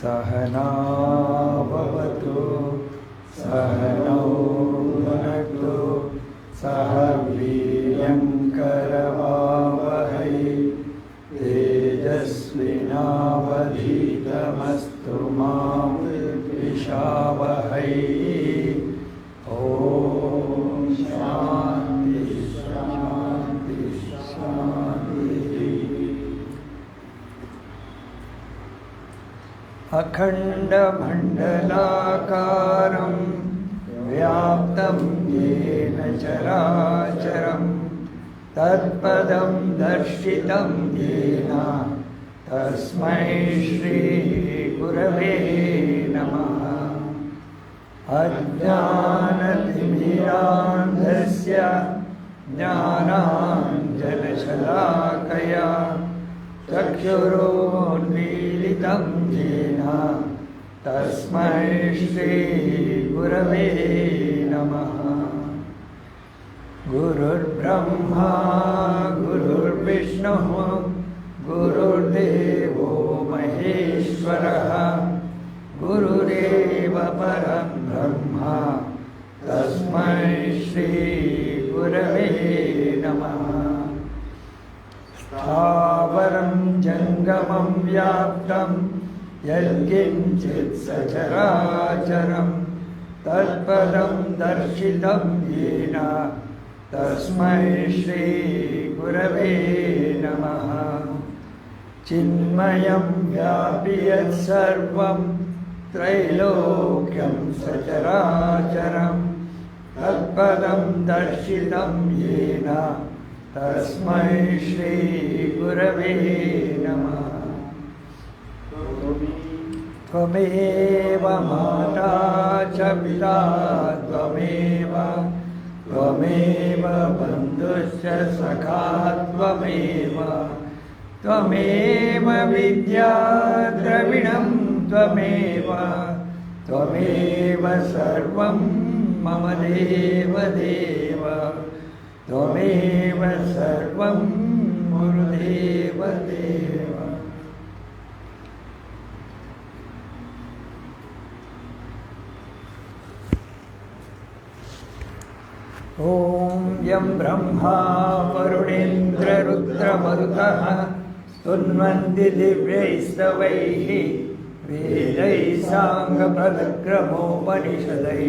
सहना भवतु सहनौ भुनक्तु सह वीर्यङ्करवावहै तेजस्विनावधीतमस्तु मा विद्विषावहै। ॐ शान्ति शान्ति शान्तिः। अखण्डमण्डलाकारं व्याप्तं येन चराचरं तत्पदं दर्शितं येन तस्मै श्रीगुरवे नमः। अज्ञानतिमिरान्धस्य ज्ञानाञ्जनशलाकया चक्षुरोन्मीलितं येन तस्मै श्रीगुरवे नमः। गुरुर्ब्रह्मा गुरुर्विष्णुः गुरुर्देवो महेश्वरः गुरुरेव परं ब्रह्म तस्मै श्रीगुरवे नमः। स्थावरं जङ्गमं व्याप्तं यत्किञ्चित् सचराचरं तत्पदं दर्शितं येन तस्मै श्रीगुरवे नमः। चिन्मयं व्यापि यत्सर्वं त्रैलोक्यं सचराचरं तत्पदं दर्शितं येन तस्मै श्रीगुरवे नमः। त्वमेव माता च पिता त्वमेव त्वमेव बन्धुश्च सखा त्वमेव त्वमेव विद्या द्रविणं त्वमेव त्वमेव सर्वं मम देवदेव त्वमेव सर्वं गुरुदेवदेव। ॐ यं ब्रह्मा वरुणेन्द्ररुद्रमरुतः स्तुन्वन्ति दिव्यैस्तवैः वेदैः साङ्गपदक्रमोपनिषदैः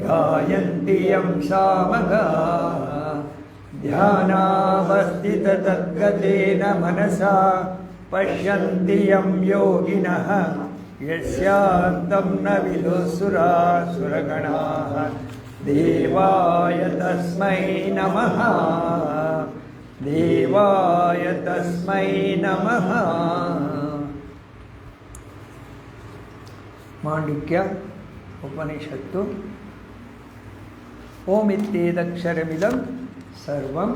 गायन्ति यं सामगाः ध्यानावस्थिततद्गतेन मनसा पश्यन्ति यं योगिनः यस्यान्तं न विदुःसुरासुरगणाः। देवाय तस्मै नमः देवाय तस्मै नमः। माण्डुक्य उपनिषत्तु ओमित्येदक्षरमिदं सर्वं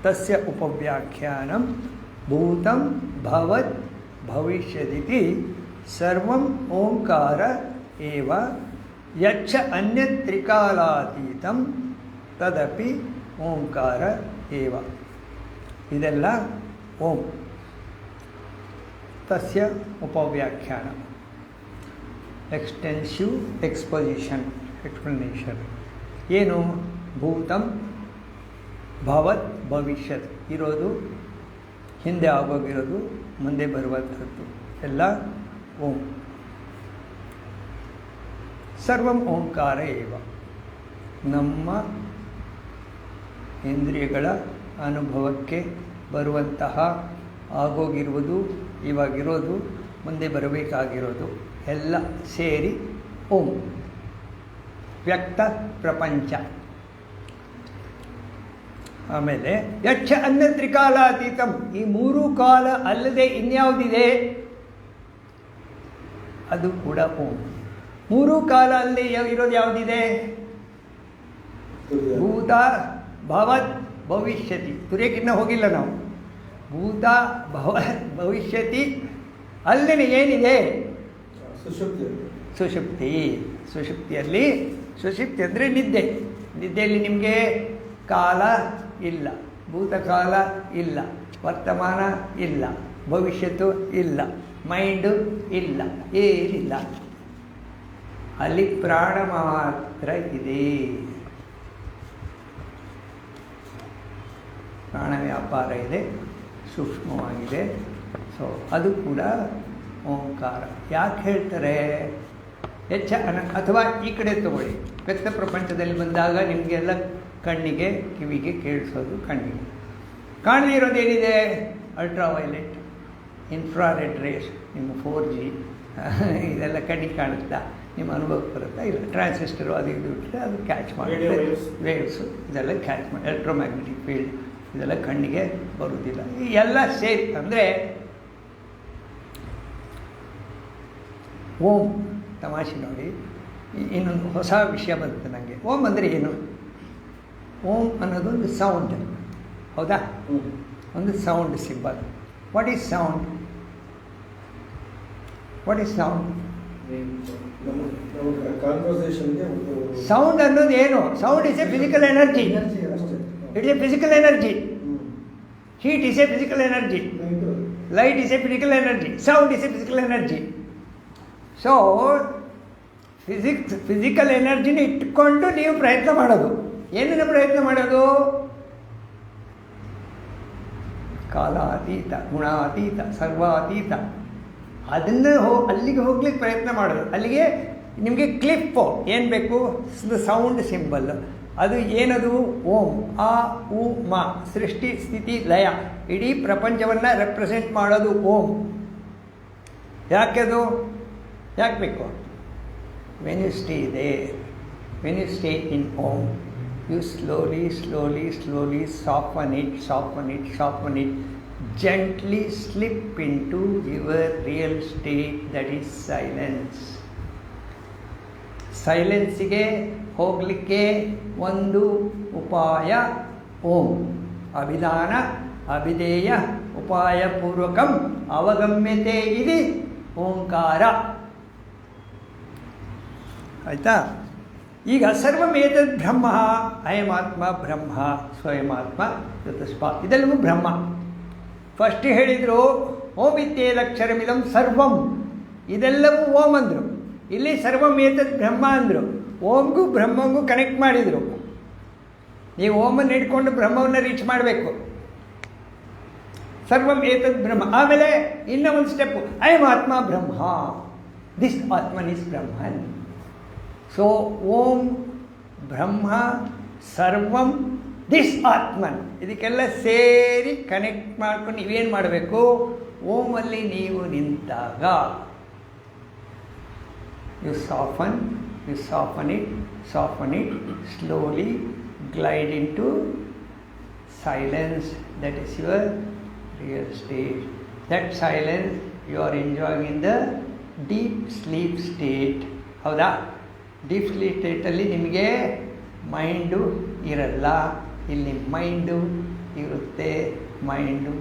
तस्य उपव्याख्यानं भूतं भवत् भविष्यदिति सर्वं ओंकार एव यच्च अन्यत् त्रिकालातीतं तदपि ओंकार एव। ಇದೆಲ್ಲ ಓಂ ತಸ್ಯ ಉಪವ್ಯಾಖ್ಯಾನ ಎಕ್ಸ್ಟೆನ್ಸಿವ್ ಎಕ್ಸ್ಪೊಸಿಷನ್ ಎಕ್ಸ್ಪ್ಲನೇಷನ್. ಏನು ಭೂತಂ ಭವತ್ ಭವಿಷ್ಯತ್ ಇರೋದು, ಹಿಂದೆ ಆಗೋಗಿರೋದು, ಮುಂದೆ ಬರುವಂಥದ್ದು ಎಲ್ಲ ಓಂ. ಸರ್ವಂ ಓಂಕಾರ ಏವ. ನಮ್ಮ ಇಂದ್ರಿಯಗಳ ಅನುಭವಕ್ಕೆ ಬರುವಂತಹ ಆಗೋಗಿರುವುದು, ಇವಾಗಿರೋದು, ಮುಂದೆ ಬರಬೇಕಾಗಿರೋದು ಎಲ್ಲ ಸೇರಿ ಓಂ. ವ್ಯಕ್ತ ಪ್ರಪಂಚ. ಆಮೇಲೆ ಯಕ್ಷ ಅನ್ನ ತ್ರಿಕಾಲಾತೀತಂ, ಈ ಮೂರು ಕಾಲ ಅಲ್ಲದೆ ಇನ್ಯಾವುದಿದೆ ಅದು ಕೂಡ ಓಂ. ಮೂರು ಕಾಲ ಅಲ್ಲದೆ ಇರೋದು ಯಾವುದಿದೆ? ಭೂತ ಭವತ್ ಭವಿಷ್ಯತಿ. ತುರ್ಯಕ್ಕಿನ್ನ ಹೋಗಿಲ್ಲ ನಾವು. ಭೂತ ಭವತ್ ಭವಿಷ್ಯತಿ ಅಲ್ಲೇ ಏನಿದೆ? ಸುಷುಪ್ತಿ. ಸುಷುಪ್ತಿಯಲ್ಲಿ, ಸುಷುಪ್ತಿ ಅಂದರೆ ನಿದ್ದೆ. ನಿದ್ದೆಯಲ್ಲಿ ನಿಮಗೆ ಕಾಲ ಇಲ್ಲ, ಭೂತಕಾಲ ಇಲ್ಲ, ವರ್ತಮಾನ ಇಲ್ಲ, ಭವಿಷ್ಯತ್ತು ಇಲ್ಲ, ಮೈಂಡು ಇಲ್ಲ, ಏನಿಲ್ಲ. ಅಲ್ಲಿ ಪ್ರಾಣ ಮಾತ್ರ ಇದೆ. ಪ್ರಾಣ ವ್ಯಾಪಾರ ಇದೆ, ಸೂಕ್ಷ್ಮವಾಗಿದೆ. ಸೊ ಅದು ಕೂಡ ಓಂಕಾರ. ಯಾಕೆ ಹೇಳ್ತಾರೆ? ಅಥವಾ ಈ ಕಡೆ ತಗೊಳ್ಳಿ, ವ್ಯಕ್ತ ಪ್ರಪಂಚದಲ್ಲಿ ಬಂದಾಗ ನಿಮಗೆಲ್ಲ ಕಣ್ಣಿಗೆ ಕಿವಿಗೆ ಕೇಳಿಸೋದು, ಕಣ್ಣಿಗೆ ಕಾಣದೇ ಇರೋದೇನಿದೆ? ಅಲ್ಟ್ರಾವೈಲೆಟ್, ಇನ್ಫ್ರಾರೆಡ್ ರೇಸ್, ನಿಮ್ಮ 4G ಇದೆಲ್ಲ ಕಣ್ಣಿಗೆ ಕಾಣುತ್ತಾ? ನಿಮ್ಮ ಅನುಭವಕ್ಕೆ ಬರುತ್ತಾ? ಇಲ್ಲ. ಟ್ರಾನ್ಸಿಸ್ಟರು ಅದು ಇದು ಬಿಟ್ಟರೆ ಅದು ಕ್ಯಾಚ್ ಮಾಡುತ್ತೆ. ವೇವ್ಸು ಇದೆಲ್ಲ ಕ್ಯಾಚ್ ಮಾಡಿ, ಎಲೆಕ್ಟ್ರೋಮ್ಯಾಗ್ನೆಟಿಕ್ ಫೀಲ್ಡ್ ಇದೆಲ್ಲ ಕಣ್ಣಿಗೆ ಬರುವುದಿಲ್ಲ. ಈ ಎಲ್ಲ ಸೇರಿ ಅಂದರೆ ಓಂ. ತಮಾಷೆ ನೋಡಿ, ಇನ್ನೊಂದು ಹೊಸ ವಿಷಯ ಬಂತು ನನಗೆ. ಓಂ ಅಂದರೆ ಏನು? ಓಂ ಅನ್ನೋದೊಂದು ಸೌಂಡ್, ಹೌದಾ? ಒಂದು sound symbol. What is sound? What is sound? Sound ಅನ್ನೋದು ಏನು? Sound is a physical energy. It is a physical energy. Heat is a physical energy. Light is a physical energy. Sound is a physical energy. So physical ಎನರ್ಜಿನ ಇಟ್ಕೊಂಡು ನೀವು ಪ್ರಯತ್ನ ಮಾಡೋದು. ಏನನ್ನು ಪ್ರಯತ್ನ ಮಾಡೋದು? ಕಾಲಾತೀತ, ಗುಣಾತೀತ, ಸರ್ವಾತೀತ. ಅದನ್ನು ಅಲ್ಲಿಗೆ ಹೋಗ್ಲಿಕ್ಕೆ ಪ್ರಯತ್ನ ಮಾಡೋದು. ಅಲ್ಲಿಗೆ ನಿಮಗೆ ಕ್ಲಿಪ್ಪು ಏನು ಬೇಕು? Sound symbol. ಅದು ಏನದು? ಓಂ. ಆ ಉ ಮ, ಸೃಷ್ಟಿ ಸ್ಥಿತಿ ಲಯ, ಇಡೀ ಪ್ರಪಂಚವನ್ನು ರೆಪ್ರೆಸೆಂಟ್ ಮಾಡೋದು ಓಂ. ಯಾಕೆದು? ಯಾಕೆ ಬೇಕು? When you stay there, when you stay in Om, you slowly soften it, gently slip into your real state, that is silence. ಸೈಲೆನ್ಸಿಗೆ ಹೋಗಲಿಕ್ಕೆ ಒಂದು ಉಪಾಯ ಓಂ. ಅಭಿಧಾನ ಅಭಿಧೇಯ ಉಪಾಯ ಪೂರ್ವಕಂ ಅವಗಮ್ಯತೆ ಇದಿ ಓಂಕಾರ. ಆಯಿತಾ? ಈಗ ಸರ್ವಮೇತದ್ ಬ್ರಹ್ಮ, ಅಯಮಾತ್ಮ ಬ್ರಹ್ಮ, ಸ್ವಯಮಾತ್ಮ ಚತುಷ್ಪಾ, ಇದೆಲ್ಲವೂ ಬ್ರಹ್ಮ. ಫಸ್ಟ್ ಹೇಳಿದರು ಓಂ ಇತ್ಯೇದಕ್ಷರಮಿದಂ ಸರ್ವಂ, ಇದೆಲ್ಲವೂ ಓಂ ಅಂದರು. ಇಲ್ಲಿ ಸರ್ವಮೇತದ್ ಬ್ರಹ್ಮ ಅಂದರು. ಓಂಗೂ ಬ್ರಹ್ಮಂಗೂ ಕನೆಕ್ಟ್ ಮಾಡಿದರು. ನೀವು ಓಮನ್ನು ಹಿಡ್ಕೊಂಡು ಬ್ರಹ್ಮವನ್ನು ರೀಚ್ ಮಾಡಬೇಕು. ಸರ್ವಂ ಏತದ್ ಬ್ರಹ್ಮ. ಆಮೇಲೆ ಇನ್ನೂ ಒಂದು ಸ್ಟೆಪ್ಪು, ಅಯಮಾತ್ಮ ಬ್ರಹ್ಮ, ದಿಸ್ ಆತ್ಮನ್ ಇಸ್ ಬ್ರಹ್ಮನ್. ಸೊ ಓಂ ಬ್ರಹ್ಮ ಸರ್ವಂ ದಿಸ್ ಆತ್ಮನ್, ಇದಕ್ಕೆಲ್ಲ ಸೇರಿ ಕನೆಕ್ಟ್ ಮಾಡ್ಕೊಂಡು ನೀವೇನು ಮಾಡಬೇಕು? ಓಮಲ್ಲಿ ನೀವು ನಿಂತಾಗ you soften it, slowly glide into silence. That is your real state. That silence you are enjoying in the deep sleep state. ಹೌದಾ? ಡೀಪ್ ಸ್ಲೀಪ್ ಸ್ಟೇಟಲ್ಲಿ ನಿಮಗೆ ಮೈಂಡು ಇರಲ್ಲ. ಇಲ್ಲಿ ಮೈಂಡು ಇರುತ್ತೆ. ಮೈಂಡು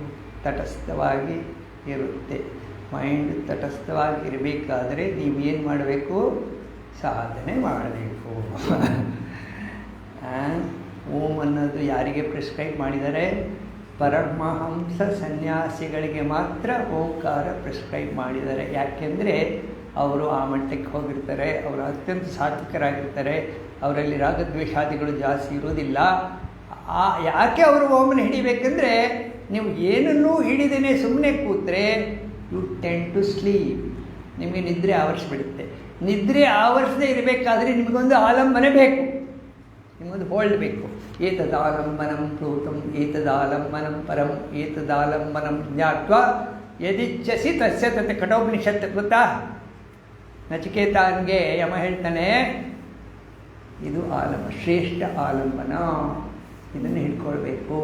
ತಟಸ್ಥವಾಗಿ ಇರುತ್ತೆ. ಮೈಂಡು ತಟಸ್ಥವಾಗಿ ಇರಬೇಕಾದರೆ ನೀವೇನು ಮಾಡಬೇಕು? ಸಾಧನೆ ಮಾಡಬೇಕು. ಓಂ ಅನ್ನೋದು ಯಾರಿಗೆ ಪ್ರಿಸ್ಕ್ರೈಬ್ ಮಾಡಿದ್ದಾರೆ? ಪರಮಹಂಸ ಸನ್ಯಾಸಿಗಳಿಗೆ ಮಾತ್ರ ಓಂಕಾರ ಪ್ರಿಸ್ಕ್ರೈಬ್ ಮಾಡಿದ್ದಾರೆ. ಯಾಕೆಂದರೆ ಅವರು ಆ ಮಟ್ಟಕ್ಕೆ ಹೋಗಿರ್ತಾರೆ. ಅವರು ಅತ್ಯಂತ ಸಾತ್ವಿಕರಾಗಿರ್ತಾರೆ. ಅವರಲ್ಲಿ ರಾಗದ್ವೇಷಾದಿಗಳು ಜಾಸ್ತಿ ಇರೋದಿಲ್ಲ. ಯಾಕೆ ಅವರು ಓಮನ ಹಿಡಿಬೇಕೆಂದರೆ, ನೀವು ಏನನ್ನೂ ಹಿಡಿದೇನೆ ಸುಮ್ಮನೆ ಕೂತ್ರೆ ಯು ಟೆಂಡ್ ಟು ಸ್ಲೀಪ್, ನಿಮಗೆ ನಿದ್ರೆ ಆವರಿಸ್ಬಿಡುತ್ತೆ. ನಿದ್ರೆ ಆವರಿಸದೇ ಇರಬೇಕಾದ್ರೆ ನಿಮಗೊಂದು ಆಲಂಬನೆ ಬೇಕು, ನಿಮಗೊಂದು ಹೋಲ್ಡ್ ಬೇಕು. ಏತದಾಲಂಬನಂ ಪ್ರೋತಂ ಏತದಾಲಂಬನಂ ಪರಂ ಏತದಾಲಂಬನಂ ಜ್ಞಾತ್ವ ಯದಿಚ್ಛಸಿ ತಸ್ಯ ತತ್. ಕಠೋಪನಿಷತ್ತು ಗೊತ್ತಾ? ನಚಿಕೇತನಿಗೆ ಯಮ ಹೇಳ್ತಾನೆ, ಇದು ಶ್ರೇಷ್ಠ ಆಲಂಬನ, ಇದನ್ನು ಹಿಡ್ಕೊಳ್ಬೇಕು.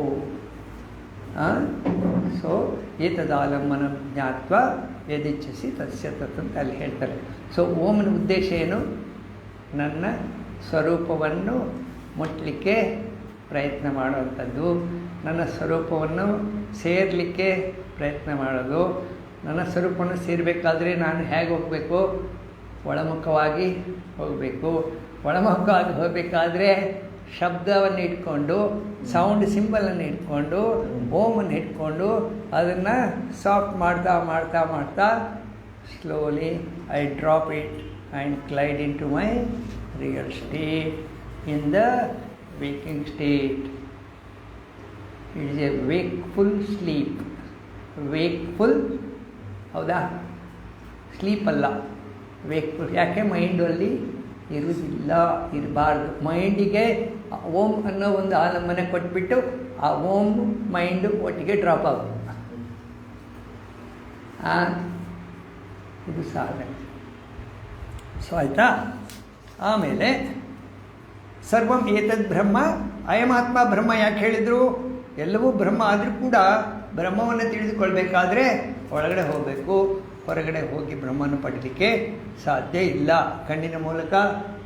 ಸೊ ಏತದಾಲಂಬನ ಜ್ಞಾತ್ವ ಯದಿಚ್ಛಸಿ ತಸ್ಯ ತತ್ ಅಂತ ಅಲ್ಲಿ ಹೇಳ್ತಾರೆ. ಸೊ ಓಮನ ಉದ್ದೇಶ ಏನು? ನನ್ನ ಸ್ವರೂಪವನ್ನು ಮುಟ್ಟಲಿಕ್ಕೆ ಪ್ರಯತ್ನ ಮಾಡುವಂಥದ್ದು, ನನ್ನ ಸ್ವರೂಪವನ್ನು ಸೇರಲಿಕ್ಕೆ ಪ್ರಯತ್ನ ಮಾಡೋದು. ನನ್ನ ಸ್ವರೂಪವನ್ನು ಸೇರಬೇಕಾದ್ರೆ ನಾನು ಹೇಗೆ ಹೋಗಬೇಕು? ಒಳಮುಖವಾಗಿ ಹೋಗಬೇಕು. ಒಳಮುಖವಾಗಿ ಹೋಗಬೇಕಾದ್ರೆ ಶಬ್ದವನ್ನು ಇಟ್ಕೊಂಡು, ಸೌಂಡ್ ಸಿಂಬಲನ್ನು ಇಟ್ಕೊಂಡು, ಓಮನ್ನು ಇಟ್ಕೊಂಡು ಅದನ್ನು ಸಾಫ್ಟ್ ಮಾಡ್ತಾ ಮಾಡ್ತಾ ಮಾಡ್ತಾ slowly I drop it and glide into my real state in the waking state. It is a wakeful sleep. Wakeful, ಹೌದಾ? ಸ್ಲೀಪ್ ಅಲ್ಲ, ವೇಕ್ಫುಲ್. ಯಾಕೆ? ಮೈಂಡಲ್ಲಿ ಇರುವುದಿಲ್ಲ, ಇರಬಾರ್ದು. ಮೈಂಡಿಗೆ ಓಂ ಅನ್ನೋ ಒಂದು ಆಲಂಬನೆ ಕೊಟ್ಬಿಟ್ಟು ಆ ಓಂ ಮೈಂಡು ಒಟ್ಟಿಗೆ ಡ್ರಾಪ್ ಆಗುತ್ತೆ. ಇದು ಸಾಧನೆ. ಸೊ ಆಯಿತಾ? ಆಮೇಲೆ ಸರ್ವಂ ಏತದ್ ಬ್ರಹ್ಮ, ಅಯಮಾತ್ಮ ಬ್ರಹ್ಮ. ಯಾಕೆ ಹೇಳಿದರು? ಎಲ್ಲವೂ ಬ್ರಹ್ಮ ಆದರೂ ಕೂಡ ಬ್ರಹ್ಮವನ್ನು ತಿಳಿದುಕೊಳ್ಬೇಕಾದ್ರೆ ಒಳಗಡೆ ಹೋಗಬೇಕು. ಹೊರಗಡೆ ಹೋಗಿ ಬ್ರಹ್ಮನ ಪಡೀಲಿಕ್ಕೆ ಸಾಧ್ಯ ಇಲ್ಲ. ಕಣ್ಣಿನ ಮೂಲಕ,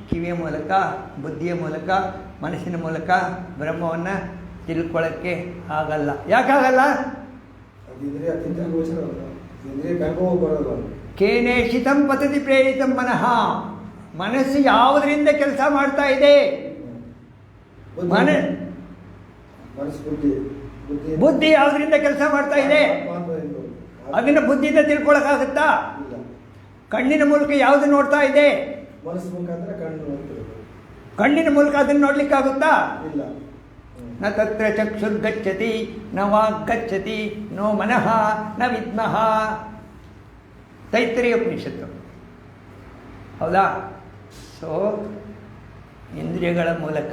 ಕಿವಿಯ ಮೂಲಕ, ಬುದ್ಧಿಯ ಮೂಲಕ, ಮನಸ್ಸಿನ ಮೂಲಕ ಬ್ರಹ್ಮವನ್ನು ತಿಳ್ಕೊಳ್ಳೋಕ್ಕೆ ಆಗಲ್ಲ. ಯಾಕಾಗಲ್ಲ? ಕೇನೇಷಿತಂ ಪತತಿ ಪ್ರೇರಿತಂ ಮನಃ. ಮನಸ್ಸು ಯಾವುದರಿಂದ ಕೆಲಸ ಮಾಡ್ತಾ ಇದೆ? ಬುದ್ಧಿ ಯಾವುದರಿಂದ ಕೆಲಸ ಮಾಡ್ತಾ ಇದೆ? ಅದನ್ನು ಬುದ್ಧಿಯಿಂದ ತಿಳ್ಕೊಳಕ್ಕಾಗುತ್ತಾ? ಕಣ್ಣಿನ ಮೂಲಕ ಯಾವುದು ನೋಡ್ತಾ ಇದೆ? ಕಣ್ಣಿನ ಮೂಲಕ ಅದನ್ನು ನೋಡ್ಲಿಕ್ಕಾಗುತ್ತಾ? ನ ತತ್ರ ಚಕ್ಷುರ್ಗಚ್ಚತಿ ನ ವಾಗ್ಗಚ್ಚತಿ ನೋ ಮನಃ ನ ವಿದ್ಮಃ. ತೈತ್ರೇಯ ಉಪನಿಷತ್ತು. ಹೌದಾ? ಸೊ ಇಂದ್ರಿಯಗಳ ಮೂಲಕ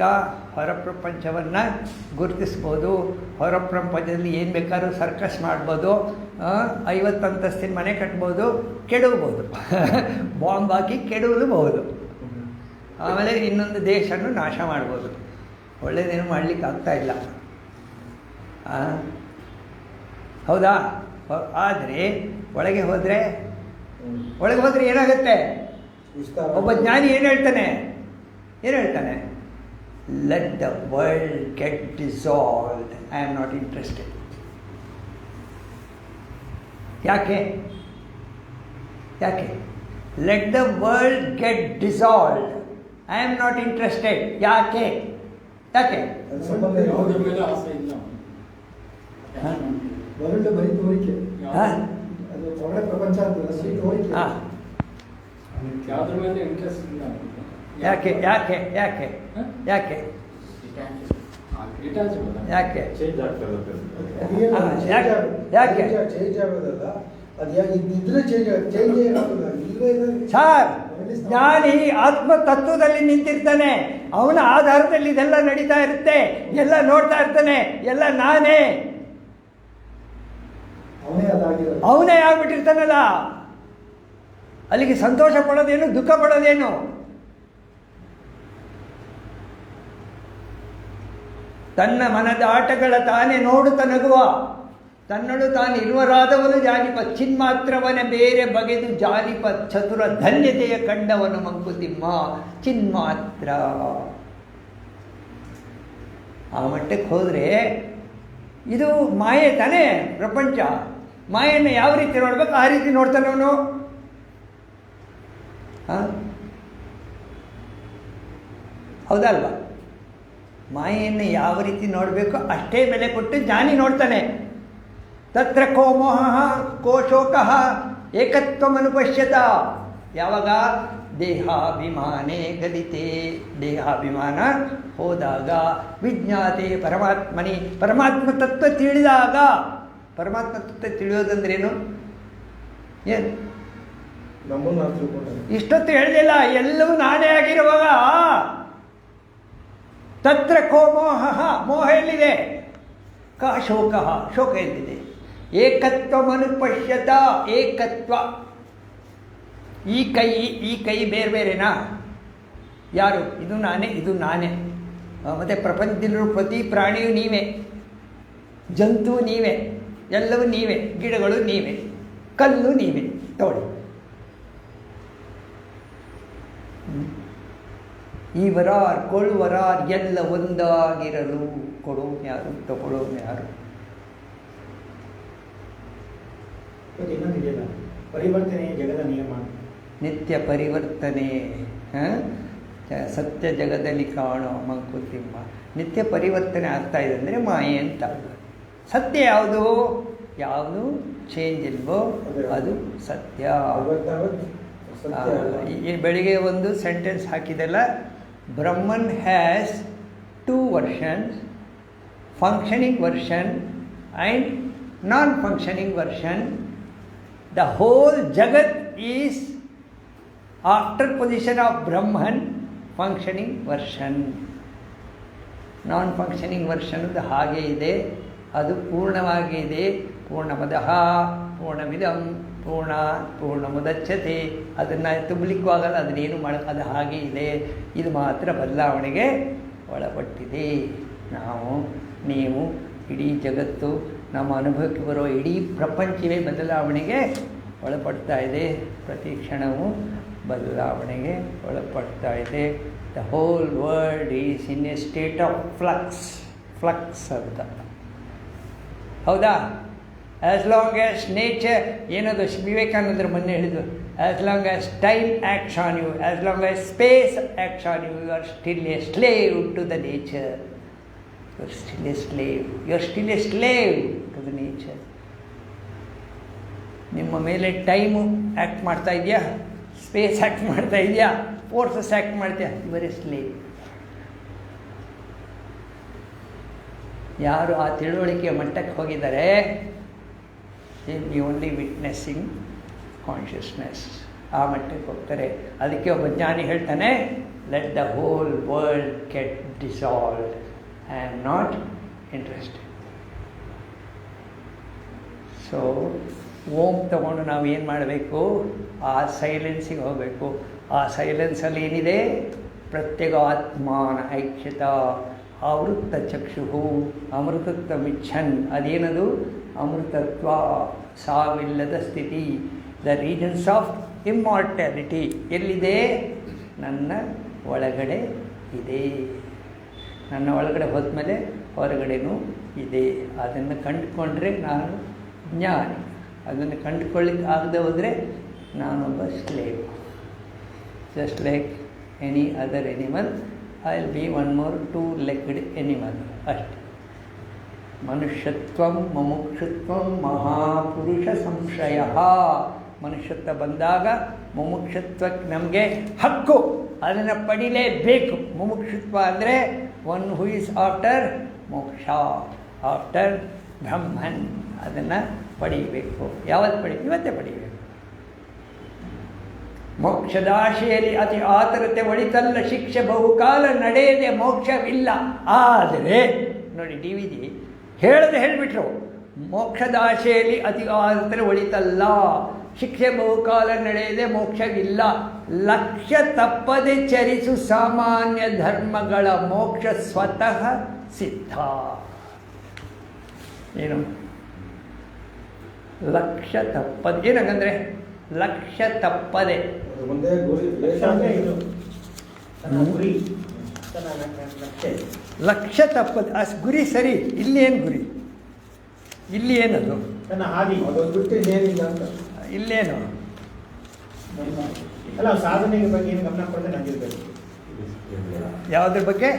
ಹೊರ ಪ್ರಪಂಚವನ್ನು ಗುರುತಿಸ್ಬೋದು. ಹೊರ ಪ್ರಪಂಚದಲ್ಲಿ ಏನು ಬೇಕಾದ್ರೂ ಸರ್ಕಸ್ ಮಾಡ್ಬೋದು. 50 ಅಂತಸ್ತಿನ ಮನೆ ಕಟ್ಬೋದು, ಕೆಡವಬಹುದು. ಬಾಂಬ್ ಹಾಕಿ ಕೆಡವಲೂಬಹುದು. ಆಮೇಲೆ ಇನ್ನೊಂದು ದೇಶವನ್ನು ನಾಶ ಮಾಡ್ಬೋದು. ಒಳ್ಳೆಯದೇನು ಮಾಡಲಿಕ್ಕೆ ಆಗ್ತಾಯಿಲ್ಲ. ಹೌದಾ? ಆದರೆ ಒಳಗೆ ಹೋದರೆ ಏನಾಗುತ್ತೆ? ಒಬ್ಬ ಜ್ಞಾನಿ ಏನು ಹೇಳ್ತಾನೆ? Let the world get dissolved, I am not interested. ಯಾಕೆ? Let the world get dissolved, I am not interested. ಯಾಕೆ? ಸರ್, ಜ್ಞಾನಿ ಆತ್ಮ ತತ್ವದಲ್ಲಿ ನಿಂತಿರ್ತಾನೆ. ಅವನ ಆಧಾರದಲ್ಲಿ ಇದೆಲ್ಲ ನಡೀತಾ ಇರುತ್ತೆ, ಎಲ್ಲ ನೋಡ್ತಾ ಇರ್ತಾನೆ. ಎಲ್ಲ ನಾನೇ, ಅವನೇ ಆಗ್ಬಿಟ್ಟಿರ್ತಾನಲ್ಲ. ಅಲ್ಲಿಗೆ ಸಂತೋಷ ಪಡೋದೇನು, ದುಃಖ ಪಡೋದೇನು? ತನ್ನ ಮನದ ಆಟಗಳ ತಾನೇ ನೋಡುತ್ತ ನಗುವ, ತನ್ನಳು ತಾನು ಇರುವರಾದವನು ಜಾಲಿಪ. ಚಿನ್ಮಾತ್ರವನ ಬೇರೆ ಬಗೆದು ಜಾಲಿಪ, ಚತುರ ಧನ್ಯತೆಯ ಕಂಡವನು ಮಂಕುತಿಮ್ಮ. ಚಿನ್ಮಾತ್ರ ಆ ಮಟ್ಟಕ್ಕೆ ಹೋದರೆ ಇದು ಮಾಯೆ ತಾನೇ ಪ್ರಪಂಚ. ಮಾಯೆಯನ್ನು ಯಾವ ರೀತಿ ನೋಡ್ಬೇಕು ಆ ರೀತಿ ನೋಡ್ತಾನೆ ಅವನು. ಹೌದಲ್ವ? ಮಾಯೆಯನ್ನು ಯಾವ ರೀತಿ ನೋಡಬೇಕು ಅಷ್ಟೇ ಬೆಲೆ ಕೊಟ್ಟು ಜ್ಞಾನಿ ನೋಡ್ತಾನೆ. ತತ್ರ ಕೋ ಮೋಹ ಕೋ ಶೋಕ ಏಕತ್ವಮನುಪಶ್ಯತ. ಯಾವಾಗ? ದೇಹಾಭಿಮಾನೇ ಗಲಿತೆ. ದೇಹಾಭಿಮಾನ ಹೋದಾಗ, ವಿಜ್ಞಾತೆ ಪರಮಾತ್ಮನಿ, ಪರಮಾತ್ಮ ತತ್ವ ತಿಳಿದಾಗ. ಪರಮಾತ್ಮ ತತ್ವ ತಿಳಿಯೋದಂದ್ರೇನು? ಏನು ಇಷ್ಟೊತ್ತು ಹೇಳಿದಿಲ್ಲ, ಎಲ್ಲವೂ ನಾನೇ ಆಗಿರುವಾಗ. ತತ್ರ ಕೋ ಮೋಹ, ಮೋಹ ಎಲ್ಲಿದೆ? ಕ ಶೋಕ, ಶೋಕ ಎಲ್ಲಿದೆ? ಏಕತ್ವಮನುಪಶ್ಯತ, ಏಕತ್ವ. ಈ ಕೈ ಬೇರೆ ಬೇರೆನಾ? ಯಾರು? ಇದು ನಾನೇ, ಇದು ನಾನೇ. ಮತ್ತು ಪ್ರಪಂಚದಲ್ಲಿರೋ ಪ್ರತಿ ಪ್ರಾಣಿಯೂ ನೀವೇ, ಜಂತು ನೀವೇ, ಎಲ್ಲವೂ ನೀವೇ, ಗಿಡಗಳು ನೀವೇ, ಕಲ್ಲು ನೀವೇ. ತಗೊಳ್ಳಿ. ಇವರಾರ್ ಕೊಳ್ಳುವರಾರ್ ಎಲ್ಲ ಒಂದಾಗಿರಲು. ಕೊಡೋನು ಯಾರು, ತಗೊಳ್ಳೋನು ಯಾರು? ಪರಿವರ್ತನೆ ಜಗದ ನಿಯಮ. ನಿತ್ಯ ಪರಿವರ್ತನೆ. ಸತ್ಯ ಜಗದಲ್ಲಿ ಕಾಣೋ ಮಂಕುತಿಮ್ಮ. ನಿತ್ಯ ಪರಿವರ್ತನೆ ಆಗ್ತಾ ಇದೆ ಅಂದರೆ ಮಾಯೆ ಅಂತ. ಸತ್ಯ ಯಾವುದು? ಯಾವುದು ಚೇಂಜ್ ಇಲ್ವೋ ಅದು ಸತ್ಯ. ಈ ಬೆಳಿಗ್ಗೆ ಒಂದು ಸೆಂಟೆನ್ಸ್ ಹಾಕಿದೆಲ್ಲ, ಬ್ರಹ್ಮನ್ has 2 versions, functioning version and non functioning version. The whole ಜಗತ್ ಈಸ್ ಆಫ್ಟರ್ ಪೊಸಿಷನ್ ಆಫ್ ಬ್ರಹ್ಮನ್ functioning version. Non functioning version ಹಾಗೆ ಇದೆ, ಅದು ಪೂರ್ಣವಾಗಿ ಇದೆ. ಪೂರ್ಣಮದಃ ಪೂರ್ಣಮಿದಂ ಪೂರ್ಣಮುದಚ್ಯತೆ. ಅದನ್ನು ತುಂಬಲಿಕ್ಕೂ ಆಗಲ್ಲ, ಅದನ್ನೇನು ಅದು ಹಾಗೆ ಇದೆ. ಇದು ಮಾತ್ರ ಬದಲಾವಣೆಗೆ ಒಳಪಟ್ಟಿದೆ. ನಾವು, ನೀವು, ಇಡೀ ಜಗತ್ತು, ನಮ್ಮ ಅನುಭವಕ್ಕೆ ಬರೋ ಇಡೀ ಪ್ರಪಂಚವೇ ಬದಲಾವಣೆಗೆ ಒಳಪಡ್ತಾ ಇದೆ. ಪ್ರತಿ ಕ್ಷಣವೂ ಬದಲಾವಣೆಗೆ ಒಳಪಡ್ತಾ ಇದೆ. The whole world is in a state of flux ಅಂತ. ಹೌದಾ? ಆ್ಯಸ್ ಲಾಂಗ್ ಆ್ಯಸ್ ನೇಚರ್, ಏನದು ವಿವೇಕಾನಂದರು ಮೊನ್ನೆ ಹೇಳಿದ್ರು, as long as time acts on you, as long as space acts on you, you are still a slave to the nature. You are still a slave, you are still a slave to the nature. ನಿಮ್ಮ ಮೇಲೆ time act ಮಾಡ್ತಾ ಇದೆಯಾ, space act ಮಾಡ್ತಾ ಇದೆಯಾ, forces act ಮಾಡ್ತೀಯಾ, you are A slave. ಯಾರು ಆ ತಿಳುವಳಿಕೆಯ ಮಟ್ಟಕ್ಕೆ ಹೋಗಿದ್ದಾರೆ, ಬಿ ಓನ್ಲಿ ವಿಟ್ನೆಸ್ಸಿಂಗ್ ಕಾನ್ಷಿಯಸ್ನೆಸ್, ಆ ಮಟ್ಟಕ್ಕೆ ಹೋಗ್ತಾರೆ. ಅದಕ್ಕೆ ಒಬ್ಬ ಜ್ಞಾನಿ ಹೇಳ್ತಾನೆ, let the whole world get dissolved, I am not interested. So ಓಂ ತಗೊಂಡು ನಾವು ಏನು ಮಾಡಬೇಕು, ಆ ಸೈಲೆನ್ಸಿಗೆ ಹೋಗಬೇಕು. ಆ ಸೈಲೆನ್ಸಲ್ಲಿ ಏನಿದೆ, ಪ್ರತ್ಯಗಾತ್ಮಾನ ಐಕ್ಯತ ಆವೃತ್ತ ಚಕ್ಷು ಅಮೃತತ್ವಮಿಚ್ಛನ್. ಅದೇನದು? ಅಮೃತತ್ವ, ಸಾವಿಲ್ಲದ ಸ್ಥಿತಿ. ದ ರೀಜನ್ಸ್ ಆಫ್ ಇಮ್ಮಾರ್ಟ್ಯಾಲಿಟಿ ಎಲ್ಲಿದೆ? ನನ್ನ ಒಳಗಡೆ ಇದೆ. ನನ್ನ ಒಳಗಡೆ ಹೋದ್ಮೇಲೆ ಹೊರಗಡೆನೂ ಇದೆ. ಅದನ್ನು ಕಂಡುಕೊಂಡ್ರೆ ನಾನು ಜ್ಞಾನಿ. ಅದನ್ನು ಕಂಡುಕೊಳ್ಳಿಕ್ಕೆ ಆಗದೆ ಹೋದರೆ ನಾನೊಬ್ಬ slave. Just like any other animal, I will be one more 2-legged animal ಅಷ್ಟೆ. ಮನುಷ್ಯತ್ವಂ ಮುಮುಕ್ಷುತ್ವಂ ಮಹಾಪುರುಷ ಸಂಶಯ. ಮನುಷ್ಯತ್ವ ಬಂದಾಗ ಮುಮುಕ್ಷತ್ವಕ್ಕೆ ನಮಗೆ ಹಕ್ಕು, ಅದನ್ನು ಪಡಿಲೇಬೇಕು. ಮುಮುಕ್ಷುತ್ವ ಅಂದರೆ ಒನ್ ಹೂ ಈಸ್ ಆಫ್ಟರ್ ಮೋಕ್ಷ, ಆಫ್ಟರ್ ಬ್ರಹ್ಮನ್. ಅದನ್ನು ಪಡೀಬೇಕು. ಯಾವತ್ತು ಇವತ್ತೇ ಪಡೀಬೇಕು. ಮೋಕ್ಷದಾಶೆಯಲ್ಲಿ ಅತಿ ಆತುರತೆ ಒಳಿತಲ್ಲ ಶಿಕ್ಷೆ, ಬಹುಕಾಲ ನಡೆಯದೆ ಮೋಕ್ಷವಿಲ್ಲ. ಆದರೆ ನೋಡಿ, DVD ಹೇಳಿಬಿಟ್ರು, ಮೋಕ್ಷದಾಶೆಯಲ್ಲಿ ಅತಿ ಆತುರತೆ ಒಳಿತಲ್ಲ, ಶಿಕ್ಷೆ ಬಹುಕಾಲ ನಡೆಯದೆ ಮೋಕ್ಷವಿಲ್ಲ. ಲಕ್ಷ್ಯ ತಪ್ಪದೆ ಚರಿಸು ಸಾಮಾನ್ಯ ಧರ್ಮಗಳ ಮೋಕ್ಷ ಸ್ವತಃ ಸಿದ್ಧ. ಏನು ಲಕ್ಷ್ಯ ತಪ್ಪದೆ? ಏನಂದರೆ ಲಕ್ಷ್ಯ ತಪ್ಪದೆ, ಲಕ್ಷ್ಯ ತಪ್ಪದೆ. ಆ ಗುರಿ ಸರಿ, ಇಲ್ಲೇನು ಗುರಿ, ಇಲ್ಲಿ ಏನದು, ಇಲ್ಲೇನು ಸಾಧನೆಯ ಬಗ್ಗೆ ಏನು ಗಮನ ಕೊಡದೆ ನಂಗಿರ್ಬೇಕು. ಯಾವುದ್ರ ಬಗ್ಗೆ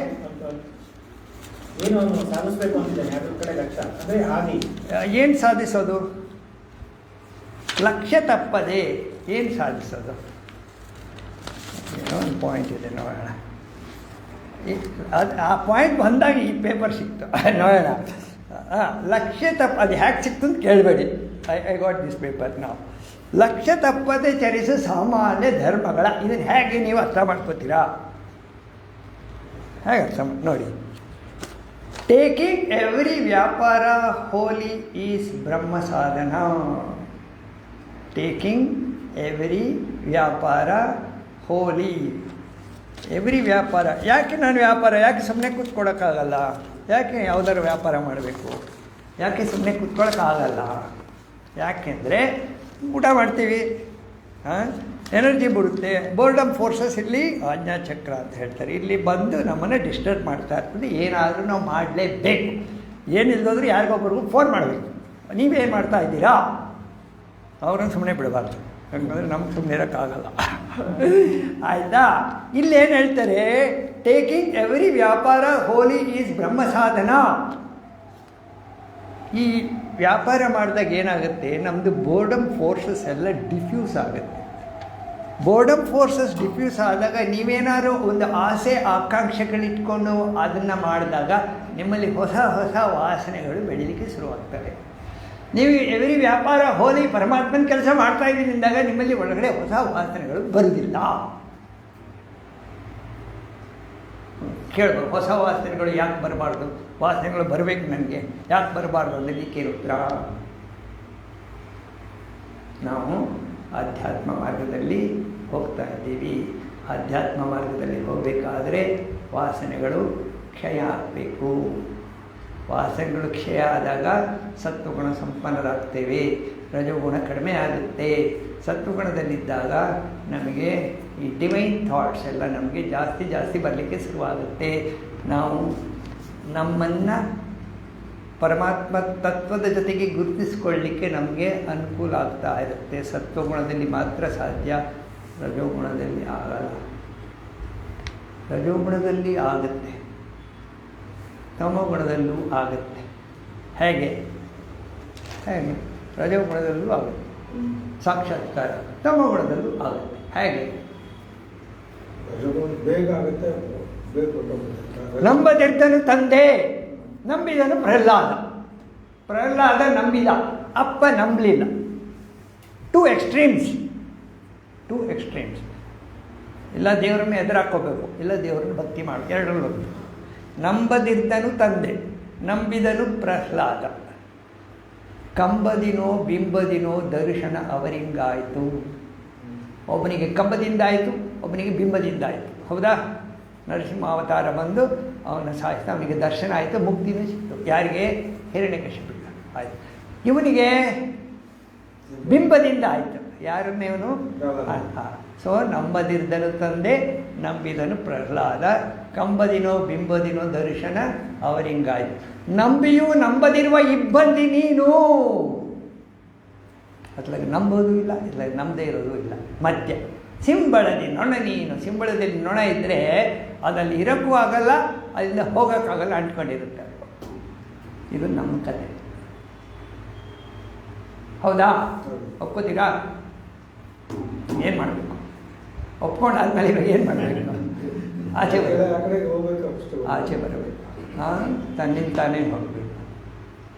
ಏನು ಸಾಧಿಸ್ಬೇಕು ಅಂತಿದ್ದಾನೆ, ಅದ್ರ ಕಡೆ ಲಕ್ಷ್ಯ ಅಂದರೆ ಹಾದಿ. ಏನು ಸಾಧಿಸೋದು? ಲಕ್ಷ್ಯ ತಪ್ಪದೆ ಏನು ಸಾಧಿಸೋದು? ಏನೋ ಒಂದು ಪಾಯಿಂಟ್ ಇದೆ, ನೋಡೋಣ. ಅದು ಆ ಪಾಯಿಂಟ್ ಬಂದಾಗ ಈ ಪೇಪರ್ ಸಿಕ್ತು, ನೋಡೋಣ. ಲಕ್ಷ್ಯ ಅದು ಹ್ಯಾಕ್ ಸಿಕ್ತು ಅಂತ ಕೇಳಬೇಡಿ. ಐ ಗಾಟ್ ದಿಸ್ ಪೇಪರ್ ನಾವು. ಲಕ್ಷ್ಯ ತಪ್ಪದೆ ಚರಿಸು ಸಾಮಾನ್ಯ ಧರ್ಮಗಳ, ಇದನ್ನು ಹೇಗೆ ನೀವು ಅರ್ಥ ಮಾಡ್ಕೋತೀರಾ? ಹೇಗೆ ಅರ್ಥ ನೋಡಿ. ಟೇಕಿಂಗ್ ಎವ್ರಿ ವ್ಯಾಪಾರ ಹೋಲಿ ಈಸ್ ಬ್ರಹ್ಮ ಸಾಧನ. ಟೇಕಿಂಗ್ ಎವ್ರಿ ವ್ಯಾಪಾರ ಹೋಲಿ. ಎವ್ರಿ ವ್ಯಾಪಾರ. ಯಾಕೆ ನಾನು ವ್ಯಾಪಾರ, ಯಾಕೆ ಸುಮ್ಮನೆ ಕೂತ್ಕೊಳ್ಳೋಕ್ಕಾಗಲ್ಲ? ಯಾಕೆ ಯಾವುದಾದ್ರು ವ್ಯಾಪಾರ ಮಾಡಬೇಕು? ಯಾಕೆ ಸುಮ್ಮನೆ ಕೂತ್ಕೊಳ್ಳೋಕ್ಕಾಗಲ್ಲ? ಯಾಕೆಂದರೆ ಊಟ ಮಾಡ್ತೀವಿ, ಎನರ್ಜಿ ಬಿಡುತ್ತೆ. ಬೋರ್ಡಮ್ ಫೋರ್ಸಸ್ ಇಲ್ಲಿ ಆಜ್ಞಾಚಕ್ರ ಅಂತ ಹೇಳ್ತಾರೆ, ಇಲ್ಲಿ ಬಂದು ನಮ್ಮನ್ನು ಡಿಸ್ಟರ್ಬ್ ಮಾಡ್ತಾ ಇರ್ತದೆ. ಏನಾದರೂ ನಾವು ಮಾಡಲೇಬೇಕು. ಏನಿಲ್ಲದೋದ್ರೂ ಯಾರಿಗೊಬ್ಬರಿಗೂ ಫೋನ್ ಮಾಡಬೇಕು, ನೀವೇನು ಮಾಡ್ತಾ ಇದ್ದೀರಾ? ಅವ್ರನ್ನ ಸುಮ್ಮನೆ ಬಿಡಬಾರ್ದು, ಯಾಕಂದರೆ ನಮ್ಗೆ ಸುಮ್ಮನೆ ಇರೋಕ್ಕಾಗಲ್ಲ. ಆಯಿತಾ? ಇಲ್ಲೇನು ಹೇಳ್ತಾರೆ? ಟೇಕಿಂಗ್ ಎವ್ರಿ ವ್ಯಾಪಾರ ಹೋಲಿ ಈಸ್ ಬ್ರಹ್ಮ ಸಾಧನ. ಈ ವ್ಯಾಪಾರ ಮಾಡಿದಾಗ ಏನಾಗುತ್ತೆ, ನಮ್ಮದು ಬೋರ್ಡಮ್ ಫೋರ್ಸಸ್ ಎಲ್ಲ ಡಿಫ್ಯೂಸ್ ಆಗುತ್ತೆ. ಬೋರ್ಡಮ್ ಫೋರ್ಸಸ್ ಡಿಫ್ಯೂಸ್ ಆದಾಗ ನೀವೇನಾದ್ರು ಒಂದು ಆಸೆ ಆಕಾಂಕ್ಷೆಗಳಿಟ್ಕೊಂಡು ಅದನ್ನು ಮಾಡಿದಾಗ ನಿಮ್ಮಲ್ಲಿ ಹೊಸ ಹೊಸ ವಾಸನೆಗಳು ಬೆಳೀಲಿಕ್ಕೆ ಶುರುವಾಗ್ತವೆ. ನೀವು ಎವರಿ ವ್ಯಾಪಾರ ಹೋಲಿ ಪರಮಾತ್ಮನ ಕೆಲಸ ಮಾಡ್ತಾ ಇದ್ದೀನಿ ಅಂದಾಗ ನಿಮ್ಮಲ್ಲಿ ಒಳಗಡೆ ಹೊಸ ವಾಸನೆಗಳು ಬರುವುದಿಲ್ಲ. ಕೇಳ್ಬೋದು, ಹೊಸ ವಾಸನೆಗಳು ಯಾಕೆ ಬರಬಾರ್ದು, ವಾಸನೆಗಳು ಬರಬೇಕು ನನಗೆ, ಯಾಕೆ ಬರಬಾರ್ದು ಅನ್ನೋದಕ್ಕೆ ಉತ್ತರ, ನಾವು ಆಧ್ಯಾತ್ಮ ಮಾರ್ಗದಲ್ಲಿ ಹೋಗ್ತಾ ಇದ್ದೀವಿ. ಆಧ್ಯಾತ್ಮ ಮಾರ್ಗದಲ್ಲಿ ಹೋಗಬೇಕಾದ್ರೆ ವಾಸನೆಗಳು ಕ್ಷಯ ಆಗಬೇಕು. ವಾಸನೆಗಳು ಕ್ಷಯ ಆದಾಗ ಸತ್ವಗುಣ ಸಂಪನ್ನರಾಗ್ತೇವೆ, ರಜೋಗುಣ ಕಡಿಮೆ ಆಗುತ್ತೆ. ಸತ್ವಗುಣದಲ್ಲಿದ್ದಾಗ ನಮಗೆ ಈ ಡಿವೈನ್ ಥಾಟ್ಸ್ ಎಲ್ಲ ನಮಗೆ ಜಾಸ್ತಿ ಜಾಸ್ತಿ ಬರಲಿಕ್ಕೆ ಶುರುವಾಗುತ್ತೆ. ನಾವು ನಮ್ಮನ್ನು ಪರಮಾತ್ಮ ತತ್ವದ ಜೊತೆಗೆ ಗುರುತಿಸ್ಕೊಳ್ಳಿಕ್ಕೆ ನಮಗೆ ಅನುಕೂಲ ಆಗ್ತಾ ಇರುತ್ತೆ. ಸತ್ವಗುಣದಲ್ಲಿ ಮಾತ್ರ ಸಾಧ್ಯ, ರಜೋಗುಣದಲ್ಲಿ ಆಗಲ್ಲ. ರಜೋಗುಣದಲ್ಲಿ ಆಗುತ್ತೆ, ತಮೋಗುಣದಲ್ಲೂ ಆಗುತ್ತೆ. ಹೇಗೆ ರಜೋಗುಣದಲ್ಲೂ ಆಗುತ್ತೆ ಸಾಕ್ಷಾತ್ಕಾರ, ತಮೋಗುಣದಲ್ಲೂ ಆಗುತ್ತೆ. ಹೇಗೆ ಬೇಗ ಆಗುತ್ತೆ, ನಂಬದಿದ್ದನು ತಂದೆ, ನಂಬಿದನು ಪ್ರಹ್ಲಾದ. ಪ್ರಹ್ಲಾದ ನಂಬಿದ, ಅಪ್ಪ ನಂಬಲಿಲ್ಲ. Two extremes. ಇಲ್ಲ ದೇವರನ್ನು ಎದುರಾಕೋಬೇಕು, ಇಲ್ಲ ದೇವರನ್ನು ಭಕ್ತಿ ಮಾಡಿ, ಎರಡರಲ್ಲೂ. ನಂಬದಿದ್ದನು ತಂದೆ, ನಂಬಿದನು ಪ್ರಹ್ಲಾದ. ಕಂಬದಿನೋ ಬಿಂಬದಿನೋ ದರ್ಶನ ಅವರಿಂಗಾಯಿತು. ಒಬ್ಬನಿಗೆ ಕಂಬದಿಂದ ಆಯಿತು, ಒಬ್ಬನಿಗೆ ಬಿಂಬದಿಂದ ಆಯಿತು. ಹೌದಾ? ನರಸಿಂಹ ಅವತಾರ ಬಂದು ಅವನ ಸಾಯಿಸ್ತಾ, ಅವನಿಗೆ ದರ್ಶನ ಆಯಿತು, ಮುಕ್ತಿನೂ ಸಿಕ್ತು. ಯಾರಿಗೆ? ಹಿರಣ್ಯಕಶಿಪುಗೆ ಆಯಿತು. ಇವನಿಗೆ ಬಿಂಬದಿಂದ ಆಯಿತು. ಯಾರನ್ನೇ ಇವನು? ಸೊ ನಂಬದಿದ್ದನು ತಂದೆ, ನಂಬಿದನು ಪ್ರಹ್ಲಾದ. ಕಂಬದಿನೋ ಬಿಂಬದಿನೋ ದರ್ಶನ ಅವರಿಂಗಾಯಿತು. ನಂಬಿಯೂ ನಂಬದಿರುವ ಇಬ್ಬಂದಿ ನೀನು. ಅತ್ಲಾಗ ನಂಬೋದು ಇಲ್ಲ, ಇತ್ಲಾಗ ನಂಬದೇ ಇರೋದು ಇಲ್ಲ. ಮಧ್ಯ ಸಿಂಬಳದಿ ನೊಣ ನೀನು. ಸಿಂಬಳದಲ್ಲಿ ನೊಣ ಇದ್ದರೆ ಅದಲ್ಲಿ ಇರೋಕ್ಕೂ ಆಗಲ್ಲ, ಅಲ್ಲಿಂದ ಹೋಗೋಕ್ಕಾಗಲ್ಲ, ಅಂಟ್ಕೊಂಡಿರುತ್ತೆ. ಇದು ನಮ್ಮ ಕತೆ. ಹೌದಾ? ಒಪ್ಕೋತೀರಾ? ಏನು ಮಾಡಬೇಕು? ಒಪ್ಕೊಂಡಾದ್ಮೇಲೆ ಇವಾಗ ಏನು ಮಾಡಬೇಕು? ಆಚೆ ಬರಬೇಕು. ತನ್ನಿಂತಾನೇ ಹೋಗಬೇಕು.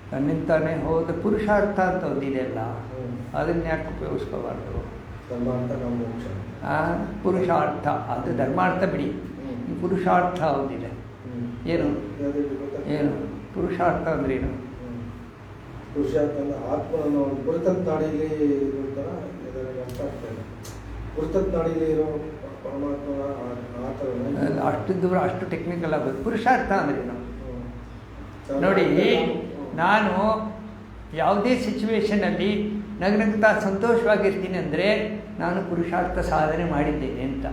ತನ್ನಿಂತಾನೇ ಹೋದ ಪುರುಷಾರ್ಥ ಅಂತ ಒಂದಿದೆಯಲ್ಲ, ಅದನ್ನ ಯಾಕೆ ಉಪಯೋಗಿಸ್ಕೋಬಾರ್ದು? ಪುರುಷಾರ್ಥ, ಅದು ಧರ್ಮಾರ್ಥ ಬಿಡಿ, ಪುರುಷಾರ್ಥ ಒಂದಿದೆ. ಏನು ಪುರುಷಾರ್ಥ ಅಂದ್ರೆ ಏನು? ಪುರುಷಾರ್ಥ ಆತ್ಮನ ಗುರುತತ್ನಾಡಿಯಲ್ಲಿ ಇರೋ ಪರಮಾತ್ಮನ ಅಷ್ಟು ದೂರ, ಅಷ್ಟು ಟೆಕ್ನಿಕಲ್ ಆಗೋದು. ಪುರುಷಾರ್ಥ ಅಂದ್ರೆ ಏನು ನೋಡಿ. ನಾನು ಯಾವುದೇ ಸಿಚುವೇಶನಲ್ಲಿ ನಗ್ನಗ್ತಾ ಸಂತೋಷವಾಗಿರ್ತೀನಿ ಅಂದರೆ ನಾನು ಪುರುಷಾರ್ಥ ಸಾಧನೆ ಮಾಡಿದ್ದೇನೆ ಅಂತ.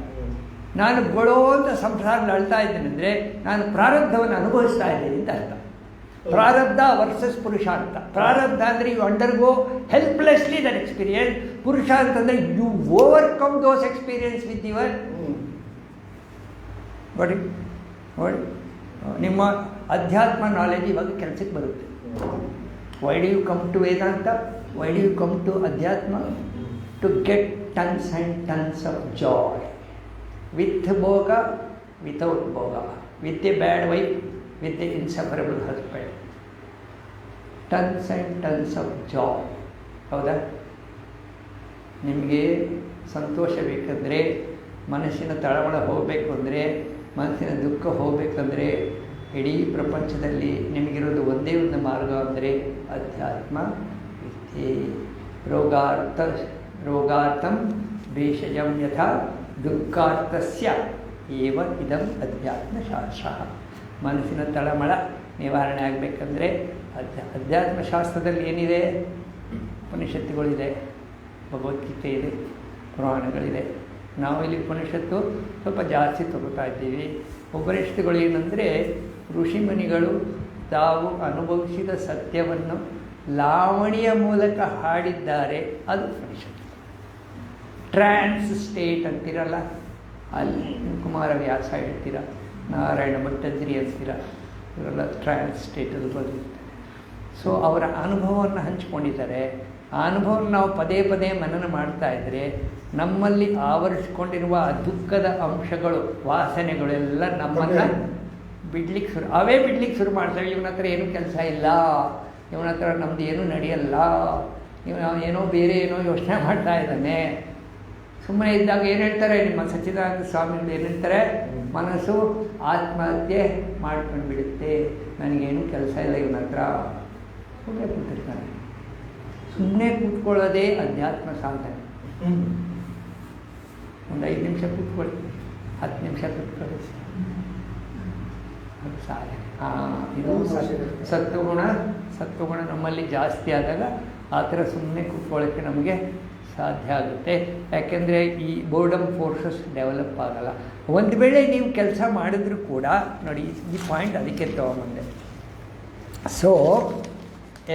ನಾನು ಗೊಳೋ ಅಂತ ಸಂಸಾರದಲ್ಲಿ ಅಳ್ತಾ ಇದ್ದೇನೆ ಅಂದರೆ ನಾನು ಪ್ರಾರಬ್ಧವನ್ನು ಅನುಭವಿಸ್ತಾ ಇದ್ದೇನೆ ಅಂತ ಅರ್ಥ. ಪ್ರಾರಬ್ಧ ವರ್ಸಸ್ ಪುರುಷಾರ್ಥ. ಪ್ರಾರಬ್ಧ ಅಂದರೆ you undergo helplessly that experience. ಪುರುಷಾರ್ಥ ಅಂದರೆ you overcome those experience with your ನೋಡಿ. ನಿಮ್ಮ ಅಧ್ಯಾತ್ಮ ನಾಲೆಜ್ ಇವಾಗ ಕೆಲಸಕ್ಕೆ ಬರುತ್ತೆ. Why do you come to Vedanta? Why do you come to ಅಧ್ಯಾತ್ಮ? To get tons and tons of joy, with ಭೋಗ, ವಿತೌಟ್ ಭೋಗ, with a bad wife, with a insufferable husband. Tons and tons of joy. ಹೌದಾ? ನಿಮಗೆ ಸಂತೋಷ ಬೇಕಂದರೆ, ಮನಸ್ಸಿನ ತಳಮಳ ಹೋಗಬೇಕು ಅಂದರೆ, ಮನಸ್ಸಿನ ದುಃಖ ಹೋಗಬೇಕಂದ್ರೆ, ಇಡೀ ಪ್ರಪಂಚದಲ್ಲಿ ನಿಮಗಿರೋದು ಒಂದೇ ಒಂದು ಮಾರ್ಗ ಅಂದರೆ ಅಧ್ಯಾತ್ಮ ವಿದ್ಯೆ. ರೋಗಾರ್ಥಂ ಭೇಷಜಂ ಯಥಾ ದುಃಖಾರ್ಥಸ್ಯ ಏವ ಇದಂ ಅಧ್ಯಾತ್ಮಶಾಸ್ತ್ರ. ಮನಸ್ಸಿನ ತಳಮಳ ನಿವಾರಣೆ ಆಗಬೇಕಂದ್ರೆ ಅಧ್ಯಾತ್ಮಶಾಸ್ತ್ರದಲ್ಲಿ ಏನಿದೆ? ಉಪನಿಷತ್ತುಗಳಿದೆ, ಭಗವದ್ಗೀತೆ ಇದೆ, ಪುರಾಣಗಳಿದೆ. ನಾವು ಇಲ್ಲಿ ಉಪನಿಷತ್ತು ಸ್ವಲ್ಪ ಜಾಸ್ತಿ ತಗೋತಾ ಇದ್ದೀವಿ. ಉಪನಿಷತ್ತುಗಳು ಏನಂದರೆ ಋಷಿಮುನಿಗಳು ತಾವು ಅನುಭವಿಸಿದ ಸತ್ಯವನ್ನು ಲಾವಣಿಯ ಮೂಲಕ ಹಾಡಿದ್ದಾರೆ, ಅದು ಉಪನಿಷತ್ತು. ಟ್ರಾನ್ಸ್ ಸ್ಟೇಟ್ ಅಂತಿರಲ್ಲ, ಅಲ್ಲಿ ಕುಮಾರವ್ಯಾಸ ಹೇಳ್ತೀರ, ನಾರಾಯಣ ಭಟ್ಟದ್ರಿ ಅಂತೀರ, ಇವರೆಲ್ಲ ಟ್ರಾನ್ಸ್ ಸ್ಟೇಟಲ್ಲಿ ಬರೆದಿರ್ತಾರೆ. ಸೊ ಅವರ ಅನುಭವವನ್ನು ಹಂಚಿಕೊಂಡಿದ್ದಾರೆ. ಆ ಅನುಭವವನ್ನು ನಾವು ಪದೇ ಪದೇ ಮನನ ಮಾಡ್ತಾ ಇದ್ದರೆ ನಮ್ಮಲ್ಲಿ ಆವರಿಸಿಕೊಂಡಿರುವ ಆ ದುಃಖದ ಅಂಶಗಳು, ವಾಸನೆಗಳೆಲ್ಲ ನಮ್ಮನ್ನು ಬಿಡ್ಲಿಕ್ಕೆ ಶುರು ಮಾಡ್ತವೆ. ಇವನ ಹತ್ರ ಏನೂ ಕೆಲಸ ಇಲ್ಲ, ಇವನ ಹತ್ರ ನಮ್ಮದು ಏನೂ ನಡೆಯಲ್ಲ, ಏನೋ ಬೇರೆ ಏನೋ ಯೋಚನೆ ಮಾಡ್ತಾ ಇದ್ದಾನೆ. ಸುಮ್ಮನೆ ಇದ್ದಾಗ ಏನು ಹೇಳ್ತಾರೆ ನಿಮ್ಮ ಸಚ್ಚಿದಾನಂದ ಸ್ವಾಮಿಗಳು ಏನು ಹೇಳ್ತಾರೆ, ಮನಸ್ಸು ಆತ್ಮಹತ್ಯೆ ಮಾಡ್ಕೊಂಡು ಬಿಡುತ್ತೆ, ನನಗೇನು ಕೆಲಸ ಇಲ್ಲ ಇವನ ಹತ್ರ. ಸುಮ್ಮನೆ ಕೂತಿರ್ತಾನೆ. ಸುಮ್ಮನೆ ಕೂತ್ಕೊಳ್ಳೋದೇ ಅಧ್ಯಾತ್ಮ ಸಾಧನೆ. ಒಂದು 5 ನಿಮಿಷ ಕೂತ್ಕೊಳ್ಳಿ, 10 ನಿಮಿಷ ಕೂತ್ಕೊಳ್ಳಿ, ಅದು ಸಾಧನೆ. ಇದು ಸತ್ವಗುಣ ನಮ್ಮಲ್ಲಿ ಜಾಸ್ತಿ ಆದಾಗ ಆ ಥರ ಸುಮ್ಮನೆ ಕೂತ್ಕೊಳ್ಳೋಕ್ಕೆ ನಮಗೆ ಸಾಧ್ಯ ಆಗುತ್ತೆ. ಯಾಕೆಂದರೆ ಈ ಬೋರ್ಡಮ್ ಫೋರ್ಸಸ್ ಡೆವಲಪ್ ಆಗಲ್ಲ. ಒಂದು ವೇಳೆ ನೀವು ಕೆಲಸ ಮಾಡಿದ್ರೂ ಕೂಡ ನೋಡಿ, ಈ ಪಾಯಿಂಟ್ ಅದಕ್ಕೆ ತಗೊಂಬಂದೆ. ಸೊ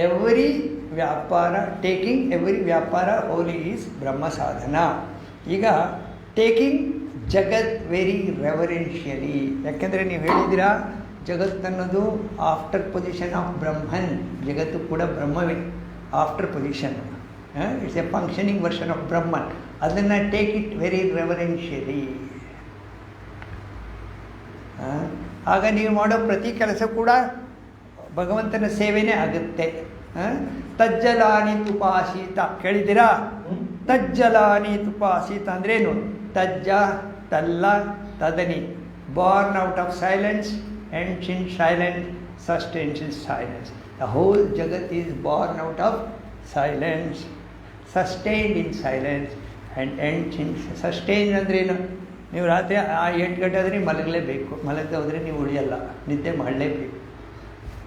ಎವ್ರಿ ವ್ಯಾಪಾರ ಹೋಲಿ ಈಸ್ ಬ್ರಹ್ಮ ಸಾಧನ. ಈಗ ಟೇಕಿಂಗ್ ಜಗತ್ ವೆರಿ ರೆವರೆನ್ಷಿಯಲಿ, ಯಾಕೆಂದರೆ ನೀವು ಹೇಳಿದ್ದೀರಾ ಜಗತ್ತನ್ನೋದು ಆಫ್ಟರ್ ಪೊಸಿಷನ್ ಆಫ್ ಬ್ರಹ್ಮನ್, ಜಗತ್ತು ಕೂಡ ಬ್ರಹ್ಮವೇ after position. It's a functioning version of ಬ್ರಹ್ಮನ್. ಅದನ್ನು ಟೇಕ್ ಇಟ್ ವೆರಿ ರೆವರೆನ್ಷಿಯಲಿ. ಆಗ ನೀವು ಮಾಡೋ ಪ್ರತಿ ಕೆಲಸ ಕೂಡ ಭಗವಂತನ ಸೇವೆನೇ ಆಗುತ್ತೆ. ತಜ್ಜಲಾನಿ ತುಪಾಸೀತ ಕೇಳಿದ್ದೀರಾ? ತಜ್ಜಲಾನಿ ತುಪಾಸೀತ ಅಂದ್ರೇನು? ತಜ್ಜ ತಲ್ಲ ತದನಿ, born out of silence, ends in silence, sustains in silence. The whole Jagat is born out of silence, sustained in silence, and ends in sustained. ಅಂದ್ರೇನು? ನೀವು ರಾತ್ರಿ 8 ಗಂಟೆ ಆದರೆ ಮಲಗಲೇಬೇಕು, ಮಲಗದೆ ಹೋದರೆ ನೀವು ಉಳಿಯಲ್ಲ, ನಿದ್ದೆ ಮಾಡಲೇಬೇಕು.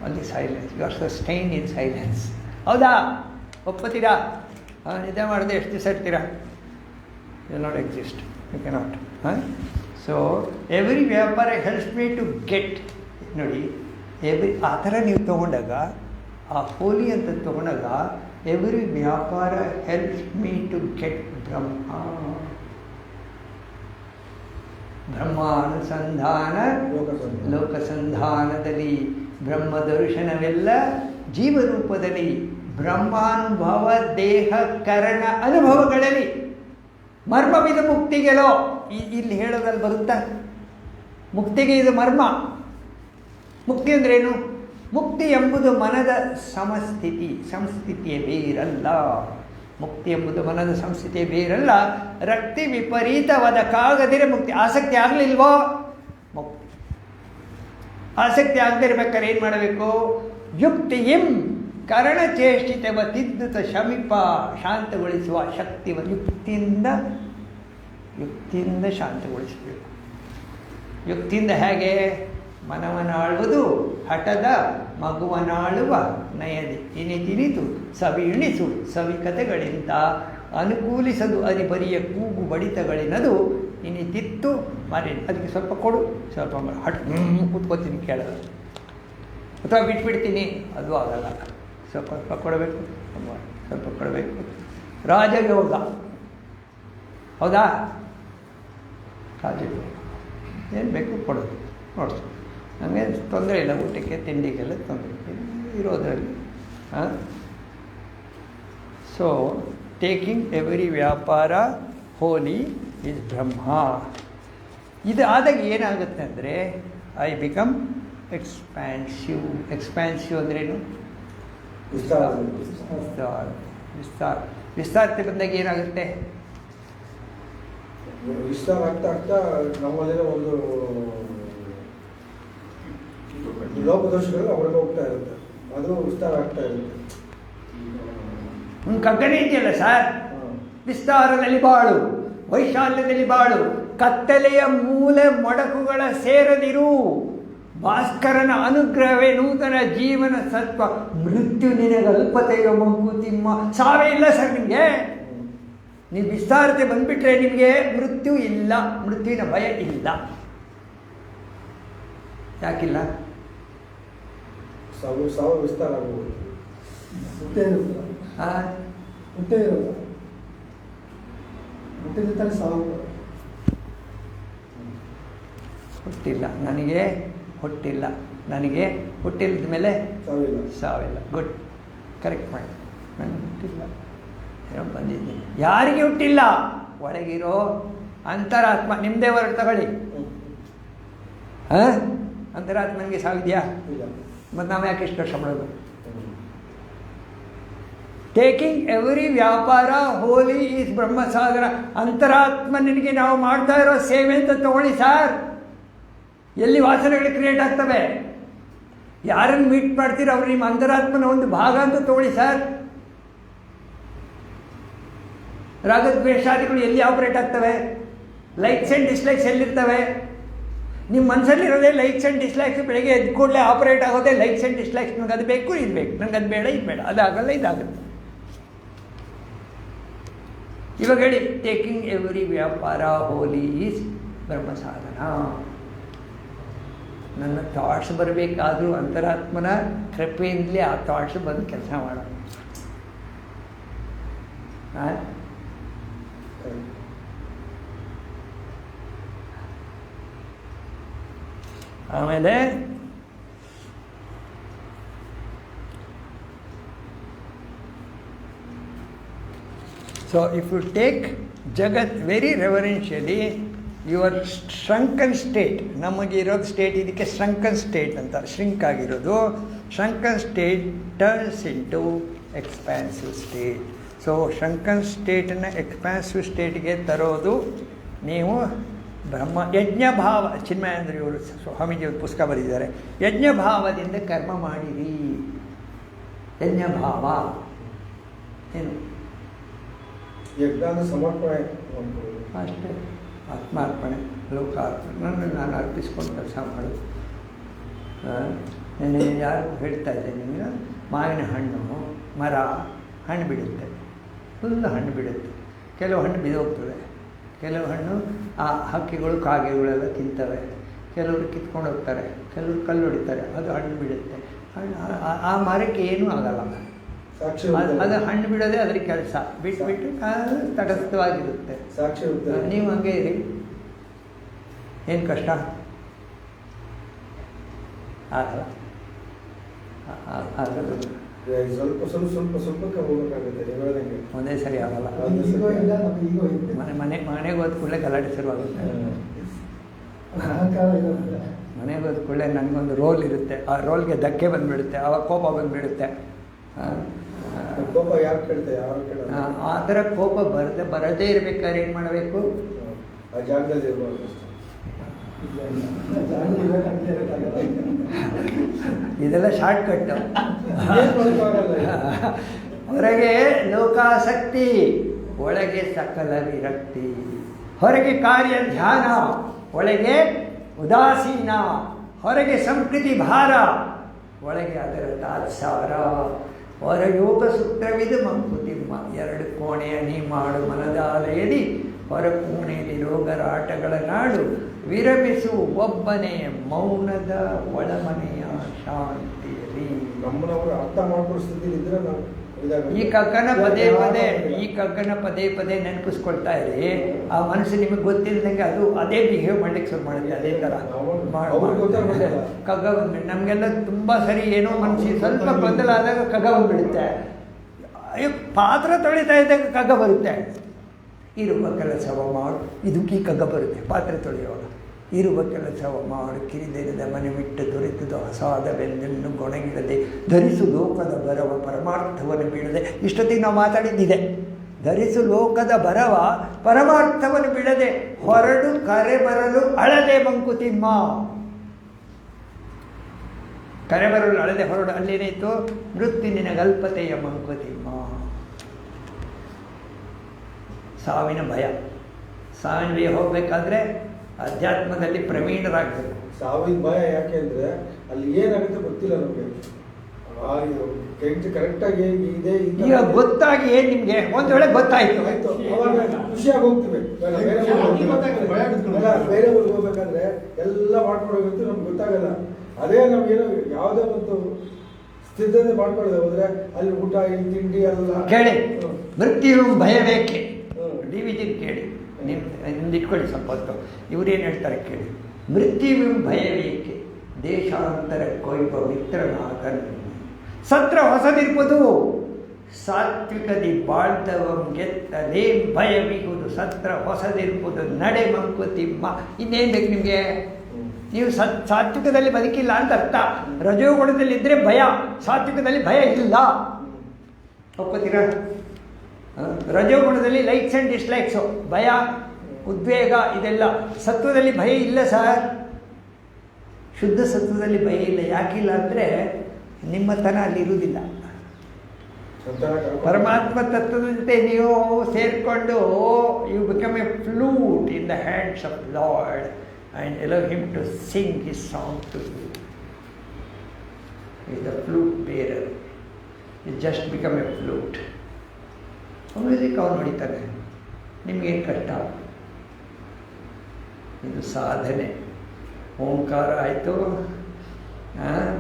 ಅಲ್ಲಿ silence, you are sustained in silence. ಹೌದಾ? ಒಪ್ಪತ್ತೀರಾ? ನಿದ್ದೆ ಮಾಡದೆ ಎಷ್ಟು ದಿವಸ ಇರ್ತೀರಾ? You not exist, you cannot. So every ವ್ಯಾಪಾರ ಹೆಲ್ಪ್ಸ್ ಮೀ ಟು ಗೆಟ್. ನೋಡಿ, ಆ ಥರ ನೀವು ತೊಗೊಂಡಾಗ, ಆ ಹೋಲಿ ಅಂತ ತೊಗೊಂಡಾಗ, ಎವ್ರಿ ವ್ಯಾಪಾರ ಹೆಲ್ಪ್ಸ್ ಮೀ ಟು ಗೆಟ್ ಬ್ರಹ್ಮ. ಬ್ರಹ್ಮಾನುಸಂಧಾನ ಲೋಕಸಂಧಾನದಲ್ಲಿ ಬ್ರಹ್ಮ ದರ್ಶನವೆಲ್ಲ ಜೀವರೂಪದಲ್ಲಿ, ಬ್ರಹ್ಮಾನುಭವ ದೇಹ ಕರಣ ಅನುಭವಗಳಲ್ಲಿ ಮರ್ಮವಿದು ಮುಕ್ತಿಗೆಲೋ. ಇಲ್ಲಿ ಹೇಳೋದಲ್ಲಿ ಬರುತ್ತಾ? ಮುಕ್ತಿಗೆ ಇದು ಮರ್ಮ. ಮುಕ್ತಿ ಅಂದ್ರೇನು? ಮುಕ್ತಿ ಎಂಬುದು ಮನದ ಸಂಸ್ಥಿತಿಯ ಬೇರಲ್ಲ. ಮುಕ್ತಿ ಎಂಬುದು ಮನದ ಸಂಸ್ಥಿತಿಯ ಬೇರಲ್ಲ. ರಕ್ತಿ ವಿಪರೀತವಾದಕ್ಕಾಗದಿರ ಮುಕ್ತಿ. ಆಸಕ್ತಿ ಆಗಲಿಲ್ವೋ ಮುಕ್ತಿ. ಆಸಕ್ತಿ ಆಗದೆ ಇರ್ಬೇಕಾದ್ರೆ ಏನು ಮಾಡಬೇಕು? ಯುಕ್ತಿಯಿಂ ಕರಣಚೇಷ್ಟಿತವ ತಿದ್ದುತ ಶಮಿಪ, ಶಾಂತಗೊಳಿಸುವ ಶಕ್ತಿವನ್ನು ಯುಕ್ತಿಯಿಂದ ಶಾಂತಗೊಳಿಸಬೇಕು. ಯುಕ್ತಿಯಿಂದ ಹೇಗೆ? ಮನವನಾಳುವುದು ಹಠದ ಮಗುವನಾಳುವ ನಯದಿ, ತಿನಿತು ಸವಿಣಿಸು ಸವಿಕತೆಗಳಿಂದ ಅನುಕೂಲಿಸದು ಅರಿಬರಿಯ ಕೂಗು ಬಡಿತಗಳಿನದು ಇನಿತಿತ್ತು ಮರಿ. ಅದಕ್ಕೆ ಸ್ವಲ್ಪ ಕೊಡು, ಸ್ವಲ್ಪ ಕೂತ್ಕೋತೀನಿ ಕೇಳೋದು, ಅಥವಾ ಬಿಟ್ಬಿಡ್ತೀನಿ, ಅದು ಆಗಲ್ಲ. ಸ್ವಲ್ಪ ಕೊಡಬೇಕು, ಸ್ವಲ್ಪ ಕೊಡಬೇಕು. ರಾಜಯೋಗ, ಹೌದಾ? ರಾಜಯೋಗ ಏನು ಬೇಕು ಕೊಡೋದು. ನೋಡ್ತು, ನಮಗೆ ತೊಂದರೆ ಇಲ್ಲ, ಊಟಕ್ಕೆ ತಿಂಡಿಗೆಲ್ಲ ತೊಂದರೆ ಇರೋದರಲ್ಲಿ. ಸೊ ಟೇಕಿಂಗ್ ಎವ್ರಿ ವ್ಯಾಪಾರ ಹೋಲಿ ಇಸ್ ಬ್ರಹ್ಮ. ಇದು ಆದಾಗ ಏನಾಗುತ್ತೆ ಅಂದರೆ ಐ ಬಿಕಮ್ ಎಕ್ಸ್ಪ್ಯಾನ್ಸಿವ್ ಅಂದ್ರೇನು? ವಿಸ್ತಾರತೆ ಬಂದಾಗ ಏನಾಗುತ್ತೆ? ವಿಸ್ತಾರ ಆಗ್ತಾ ನಮ್ಮಲ್ಲಿರೋ ಒಂದು ಲೋಪದೋಷಗಳು ಅವ್ರಿಗೆ ಹೋಗ್ತಾ ಇರುತ್ತೆ, ಅದು ವಿಸ್ತಾರ ಆಗ್ತಾ ಇರುತ್ತೆ. ಕಗ್ಗನೆ ಇದೆಯಲ್ಲ ಸರ್, ವಿಸ್ತಾರದಲ್ಲಿ ಬಾಳು, ವೈಶಾಲ್ಯದಲ್ಲಿ ಬಾಳು, ಕತ್ತಲೆಯ ಮೂಲೆ ಮೊಡಕುಗಳ ಸೇರದಿರು, ಭಾಸ್ಕರನ ಅನುಗ್ರಹವೇ ನೂತನ ಜೀವನ ಸತ್ವ, ಮೃತ್ಯು ನಿನಗೆ ಅಲ್ಪತೆಯ ಮಂಕುತಿಮ್ಮ. ಸಾವೇ ಇಲ್ಲ ಸರ್ ನಿಮಗೆ. ನೀವು ವಿಸ್ತಾರತೆ ಬಂದುಬಿಟ್ರೆ ನಿಮಗೆ ಮೃತ್ಯು ಇಲ್ಲ, ಮೃತ್ಯುವಿನ ಭಯ ಇಲ್ಲ. ಯಾಕಿಲ್ಲ? ಸಾವು ವಿಸ್ತಾರ ಆಗ್ಬೋದು. ಹುಟ್ಟೆ ಇರೋಲ್ಲ, ಹುಟ್ಟಿದ ತಾನೆ ಸಾವು. ಹುಟ್ಟಿಲ್ಲ ನನಗೆ, ಹುಟ್ಟಿಲ್ಲ ನನಗೆ, ಹುಟ್ಟಿಲ್ಲದ ಮೇಲೆ ಸಾವಿಲ್ಲ. ಗುಡ್. ಕರೆಕ್ಟ್ ಮಾಡಿ. ನನಗೆ ಹುಟ್ಟಿಲ್ಲ, ಏನೋ ಬಂದಿದ್ದೀನಿ. ಯಾರಿಗೆ ಹುಟ್ಟಿಲ್ಲ? ಒಳಗಿರೋ ಅಂತರಾತ್ಮ. ನಿಮ್ಮದೇ ಹೊರಟು ತಗೊಳ್ಳಿ. ಹಾಂ, ಅಂತರಾತ್ಮನಿಗೆ ಸಾವಿದೆಯಾ? ಮತ್ತು ನಾವು ಯಾಕೆ ಇಷ್ಟು ಕಷ್ಟ ಮಾಡೋದು? ಟೇಕಿಂಗ್ ಎವ್ರಿ ವ್ಯಾಪಾರ ಹೋಲಿ ಈಸ್ ಬ್ರಹ್ಮಸಾಗರ. ಅಂತರಾತ್ಮನಿಗೆ ನಾವು ಮಾಡ್ತಾ ಇರೋ ಸೇವೆ ಅಂತ ತಗೊಳ್ಳಿ ಸರ್. ಎಲ್ಲಿ ವಾಸನೆಗಳು ಕ್ರಿಯೇಟ್ ಆಗ್ತವೆ? ಯಾರನ್ನು ಮೀಟ್ ಮಾಡ್ತೀರೋ ಅವ್ರು ನಿಮ್ಮ ಅಂತರಾತ್ಮನ ಒಂದು ಭಾಗ ಅಂತ ತಗೊಳ್ಳಿ ಸರ್. ರಾಗದ್ವೇಷಾದಿಗಳು ಎಲ್ಲಿ ಆಪರೇಟ್ ಆಗ್ತವೆ? ಲೈಕ್ಸ್ ಆ್ಯಂಡ್ ಡಿಸ್ಲೈಕ್ಸ್ ಎಲ್ಲಿರ್ತವೆ? ನಿಮ್ಮ ಮನಸ್ಸಲ್ಲಿರೋದೇ ಲೈಕ್ಸ್ ಆ್ಯಂಡ್ ಡಿಸ್ಲೈಕ್ಸ್. ಬೆಳಗ್ಗೆ ಎದ್ದು ಕೂಡಲೇ ಆಪರೇಟ್ ಆಗೋದೇ ಲೈಕ್ಸ್ ಆ್ಯಂಡ್ ಡಿಸ್ಲೈಕ್ಸ್. ನನಗೆ ಅದು ಬೇಕು, ಇದು ಬೇಕು, ನನಗೆ ಅದು ಬೇಡ, ಇದು ಬೇಡ, ಅದಾಗಲ್ಲ, ಇದಾಗುತ್ತೆ. ಇವಾಗ ಹೇಳಿ, ಟೇಕಿಂಗ್ ಎವ್ರಿ ವ್ಯಾಪಾರ ಹೋಲಿ ಈಸ್ ಬ್ರಹ್ಮ ಸಾಧನ. ನನ್ನ ಥಾಟ್ಸ್ ಬರಬೇಕಾದ್ರೂ ಅಂತರಾತ್ಮನ ಕೃಪೆಯಿಂದಲೇ ಆ ಥಾಟ್ಸ್ ಬಂದು ಕೆಲಸ ಮಾಡೋಣ. ಆಮೇಲೆ so if you take Jagat very reverentially, your shrunken state, ನಮಗೆ ಇರೋದು ಸ್ಟೇಟ್, ಇದಕ್ಕೆ shrunken state ಅಂತ, shrink ಆಗಿರೋದು. shrunken state turns into expansive state. So shrunken ಸ್ಟೇಟನ್ನು ಎಕ್ಸ್ಪ್ಯಾನ್ಸಿವ್ ಸ್ಟೇಟ್ಗೆ ತರೋದು ನೀವು ಬ್ರಹ್ಮ ಯಜ್ಞಭಾವ. ಚಿನ್ಮಯಾಂದ್ರ ಇವರು ಸ್ವಾಮೀಜಿ ಅವರು ಪುಸ್ತಕ ಬರೆದಿದ್ದಾರೆ. ಯಜ್ಞಭಾವದಿಂದ ಕರ್ಮ ಮಾಡಿರಿ. ಯಜ್ಞಭಾವ ಏನು? ಯಜ್ಞಾನ ಸಮರ್ಪಣೆ ಅಷ್ಟೇ. ಆತ್ಮಾರ್ಪಣೆ, ಲೋಕಾರ್ಪಣೆ. ನನ್ನನ್ನು ನಾನು ಅರ್ಪಿಸ್ಕೊಂಡು ಕೆಲಸ ಮಾಡೋದು. ನಾನು ಯಾರು ಹೇಳ್ತಾ ಇದ್ದೆ ನಿಮಗೆ, ಮಾವಿನ ಹಣ್ಣು ಮರ ಹಣ್ಣು ಬಿಡುತ್ತೆ, ಫುಲ್ ಹಣ್ಣು ಬಿಡುತ್ತೆ. ಕೆಲವು ಹಣ್ಣು ಬಿದ್ದೋಗ್ತದೆ, ಕೆಲವು ಹಣ್ಣು ಆ ಹಕ್ಕಿಗಳು ಕಾಗೆಗಳೆಲ್ಲ ತಿಂತವೆ, ಕೆಲವರು ಕಿತ್ಕೊಂಡು ಹೋಗ್ತಾರೆ, ಕೆಲವರು ಕಲ್ಲು ಹೊಡಿತಾರೆ, ಅದು ಹಣ್ಣು ಬಿಡುತ್ತೆ. ಆ ಮರಕ್ಕೆ ಏನೂ ಆಗಲ್ಲ. ಅದು ಹಣ್ಣು ಬಿಡೋದೇ ಅದರ ಕೆಲಸ. ಬಿಟ್ಬಿಟ್ಟು ತಟಸ್ಥವಾಗಿರುತ್ತೆ. ನೀವು ಹಂಗೆ ಇರಿ, ಏನು ಕಷ್ಟ ಆಗಲ್ಲ. ಆಗಲ್ಲ, ಸ್ವಲ್ಪ ಹೋಗಬೇಕಾಗುತ್ತೆ. ಒಂದೇ ಸರಿ ಆಗಲ್ಲ. ಮನೆಗೆ ಹೋದ ಕೂಡಲೇ ಗಲಾಟೆ ಶುರುವಾಗುತ್ತೆ. ಮನೆಗೆ ಹೋದ ಕೂಡಲೇ ನನಗೊಂದು ರೋಲ್ ಇರುತ್ತೆ, ಆ ರೋಲ್ಗೆ ಧಕ್ಕೆ ಬಂದುಬಿಡುತ್ತೆ, ಆವಾಗ ಕೋಪ ಬಂದುಬಿಡುತ್ತೆ. ಕೋಪ ಯಾರು ಕೇಳ್ತಾರೆ? ಯಾರು ಕೇಳಲ್ಲ. ಆ ಥರ ಕೋಪ ಬರದೇ ಇರಬೇಕಾದ್ರೆ ಏನು ಮಾಡಬೇಕು? ಆ ಜಾಗದಲ್ಲಿ ಇರ್ಬೋದು. ಇದೆಲ್ಲ ಶಾರ್ಟ್ ಕಟ್ಟು. ಹೊರಗೆ ಲೋಕಾಸಕ್ತಿ, ಒಳಗೆ ಸಕಲ ವಿರಕ್ತಿ. ಹೊರಗೆ ಕಾರ್ಯ ಧ್ಯಾನ, ಒಳಗೆ ಉದಾಸೀನ. ಹೊರಗೆ ಸಂಸ್ಕೃತಿ ಭಾರ, ಒಳಗೆ ಅದರ ತಾತ್ಸಾರ. ಹೊರ ಯೋಗ ಸೂತ್ರವಿದು ಮಂಕುತಿಮ್ಮ. ಎರಡು ಕೋಣೆಯ ನೀ ಮಾಡು ಮನದಾಲಯದಿ, ಹೊರ ಕೋಣೆಯಲ್ಲಿ ರೋಗರಾಟಗಳ ನಾಡು. ವಿರಮಿಸು ಒಬ್ಬನೇ ಮೌನದ ಒಳಮನೆಯ ಶಾಂತಿಯಲ್ಲಿ. ನಮ್ಮನವರು ಅರ್ಥ ಮಾಡ್ಕೊಳ್ಳೋ ಸ್ಥಿತಿಲಿ ಇದ್ರೆ ನಾವು ಈ ಕಗ್ಗನ ಪದೇ ಪದೇ ನೆನಪಿಸ್ಕೊಳ್ತಾ ಇರಿ. ಆ ಮನಸ್ಸು ನಿಮಗೆ ಗೊತ್ತಿಲ್ಲದಂಗೆ ಅದು ಅದೇ ಬಿಹೇವ್ ಮಾಡ್ಲಿಕ್ಕೆ ಶುರು ಮಾಡುತ್ತೆ. ಅದೇ ಥರ ಕಗ್ಗ ಬಂದ್ಬಿಟ್ಟು ನಮಗೆಲ್ಲ ತುಂಬ ಸರಿ ಏನೋ ಮನಸ್ಸಿಗೆ ಸ್ವಲ್ಪ ಗೊಂದಲ ಆದಾಗ ಕಗ್ಗ ಬಂದ್ಬಿಡುತ್ತೆ. ಪಾತ್ರ ತೊಳಿತಾ ಇದ್ದಾಗ ಕಗ್ಗ ಬರುತ್ತೆ. ಇರುವ ಕೆಲಸವ ಮಾಡು, ಇದಕ್ಕೆ ಈ ಕಗ್ಗ ಬರುತ್ತೆ. ಪಾತ್ರೆ ತೊಳೆಯೋಣ. ಇರುವ ಕೆಲಸವ ಮಾಡು, ಕಿರಿದೆರೆದ ಮನೆ ಬಿಟ್ಟು ದೊರೆತುದು ಹೊಸಾದವೆಂದೆನ್ನು ಗೊಣಗಿಡದೆ, ಧರಿಸು ಲೋಕದ ಬರವ ಪರಮಾರ್ಥವನ್ನು ಬಿಡದೆ. ಇಷ್ಟೊತ್ತಿಗೆ ನಾವು ಮಾತಾಡಿದ್ದಿದೆ. ಧರಿಸು ಲೋಕದ ಬರವ ಪರಮಾರ್ಥವನ್ನು ಬಿಡದೆ, ಹೊರಡು ಕರೆ ಬರಲು ಅಳದೆ ಮಂಕುತಿಮ್ಮ. ಕರೆ ಬರಲು ಅಳದೆ ಹೊರಡು. ಅಲ್ಲೇನಾಯಿತು? ಮೃತ್ಯು ನಿನಗಲ್ಪತೆಯ ಮಂಕುತಿಮ್ಮ. ಸಾವಿನ ಭಯ. ಸಾವಿನ ಭಯ ಹೋಗಬೇಕಾದ್ರೆ ಅಧ್ಯಾತ್ಮದಲ್ಲಿ ಪ್ರವೀಣರಾಗಬೇಕು. ಸಾವಿನ ಭಯ ಯಾಕೆ ಅಂದರೆ ಅಲ್ಲಿ ಏನಾಗುತ್ತೆ ಗೊತ್ತಿಲ್ಲ ನಮಗೆ. ಕರೆಕ್ಟಾಗಿ ಇದೆ. ಈಗ ಗೊತ್ತಾಗಿ ಏನು ನಿಮಗೆ ಒಂದು ವೇಳೆ ಗೊತ್ತಾಯ್ತು, ಅವಾಗ ಖುಷಿಯಾಗಿ ಹೋಗ್ತೀವಿ. ಬೇರೆ ಊರಿಗೆ ಹೋಗ್ಬೇಕಾದ್ರೆ ಎಲ್ಲ ಮಾಡ್ಕೊಡೋದಂತೂ ನಮ್ಗೆ ಗೊತ್ತಾಗಲ್ಲ. ಅದೇ ನಮ್ಗೇನು ಯಾವುದೇ ಒಂದು ಸ್ಥಿರತೆ ಮಾಡ್ಕೊಳ್ಳೋದು ಹೋದ್ರೆ ಅಲ್ಲಿ ಊಟ, ಇಲ್ಲಿ ತಿಂಡಿ ಎಲ್ಲ ಕೇಳಿ. ಮೃತ್ಯು ಭಯ ಬೇಕೆ? ಡಿ ವಿ ಜಿನ್ ಕೇಳಿ, ನಿಮ್ದು ಇಟ್ಕೊಳ್ಳಿ ಸ್ವಲ್ಪ ಹೊತ್ತು. ಇವರೇನು ಹೇಳ್ತಾರೆ ಕೇಳಿ. ಮೃತ್ಯುವಿನ ಭಯವೇಕೆ, ದೇಶಾಂತರ ಕೊಯ್ಬ ಮಿತ್ರನಾಗನ್. ಸತ್ರ ಹೊಸದಿರ್ಬೋದು. ಸಾತ್ವಿಕದಿ ಬಾಳ್ದವಂ ಗೆತ್ತಲೇ ಭಯವಿಹುದು, ಸತ್ರ ಹೊಸದಿರ್ಬೋದು ನಡೆ ಮಂಕುತಿಮ್ಮ. ಇನ್ನೇನು ಬೇಕು ನಿಮಗೆ? ನೀವು ಸಾತ್ವಿಕದಲ್ಲಿ ಬದುಕಿಲ್ಲ ಅಂತ ಅರ್ಥ. ರಜೋಗುಣದಲ್ಲಿ ಇದ್ದರೆ ಭಯ, ಸಾತ್ವಿಕದಲ್ಲಿ ಭಯ ಇಲ್ಲ. ಒಪ್ಪತ್ತೀರಾ? ರಜೋಗುಣದಲ್ಲಿ ಲೈಕ್ಸ್ ಆ್ಯಂಡ್ ಡಿಸ್ಲೈಕ್ಸು, ಭಯ, ಉದ್ವೇಗ ಇದೆಲ್ಲ. ಸತ್ವದಲ್ಲಿ ಭಯ ಇಲ್ಲ ಸರ್. ಶುದ್ಧ ಸತ್ವದಲ್ಲಿ ಭಯ ಇಲ್ಲ. ಯಾಕಿಲ್ಲ ಅಂದರೆ ನಿಮ್ಮತನ ಅಲ್ಲಿ ಇರುವುದಿಲ್ಲ. ಪರಮಾತ್ಮ ತತ್ವದ ಜೊತೆ ನೀವು ಸೇರಿಕೊಂಡು you become a flute in the hands of Lord and allow him to sing his song to you. He is the flute bearer. You just become a flute. Music ಅವನು ಹೊಡಿತಾನೆ, ನಿಮಗೇನು ಕಷ್ಟ? ಇದು ಸಾಧನೆ. ಓಂಕಾರ ಆಯಿತು,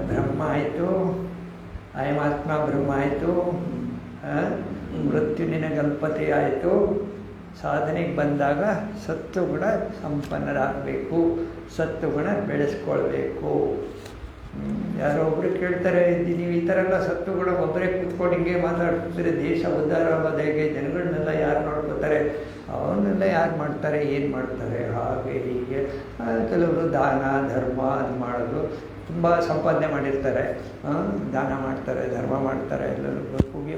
ಬ್ರಹ್ಮ ಆಯಿತು, ಅಯಮಾತ್ಮ ಬ್ರಹ್ಮ ಆಯಿತು, ಮೃತ್ಯು ನಿನಗಲ್ಪತೆ ಆಯಿತು. ಸಾಧನೆಗೆ ಬಂದಾಗ ಸತ್ವಗುಣ ಸಂಪನ್ನರಾಗಬೇಕು, ಸತ್ವಗುಣ ಬೆಳೆಸ್ಕೊಳ್ಬೇಕು. ಯಾರೋ ಒಬ್ಬರು ಕೇಳ್ತಾರೆ, ನೀವು ಈ ಥರ ಎಲ್ಲ ಸತ್ವಗುಣ ಒಬ್ಬರೇ ಕೂತ್ಕೊಂಡು ಹಿಂಗೆ ಮಾತಾಡ್ತಿದ್ರೆ ದೇಶ ಉದ್ಧಾರ ಆಗೋದು ಹೇಗೆ? ಜನಗಳನ್ನೆಲ್ಲ ಯಾರು ನೋಡ್ಕೋತಾರೆ? ಅವನ್ನೆಲ್ಲ ಯಾರು ಮಾಡ್ತಾರೆ, ಏನು ಮಾಡ್ತಾರೆ? ಹಾಗೆ ಹೀಗೆ ಕೆಲವರು ದಾನ ಧರ್ಮ ಅದು ಮಾಡೋದು, ತುಂಬ ಸಂಪಾದನೆ ಮಾಡಿರ್ತಾರೆ, ದಾನ ಮಾಡ್ತಾರೆ, ಧರ್ಮ ಮಾಡ್ತಾರೆ. ಎಲ್ಲರೂ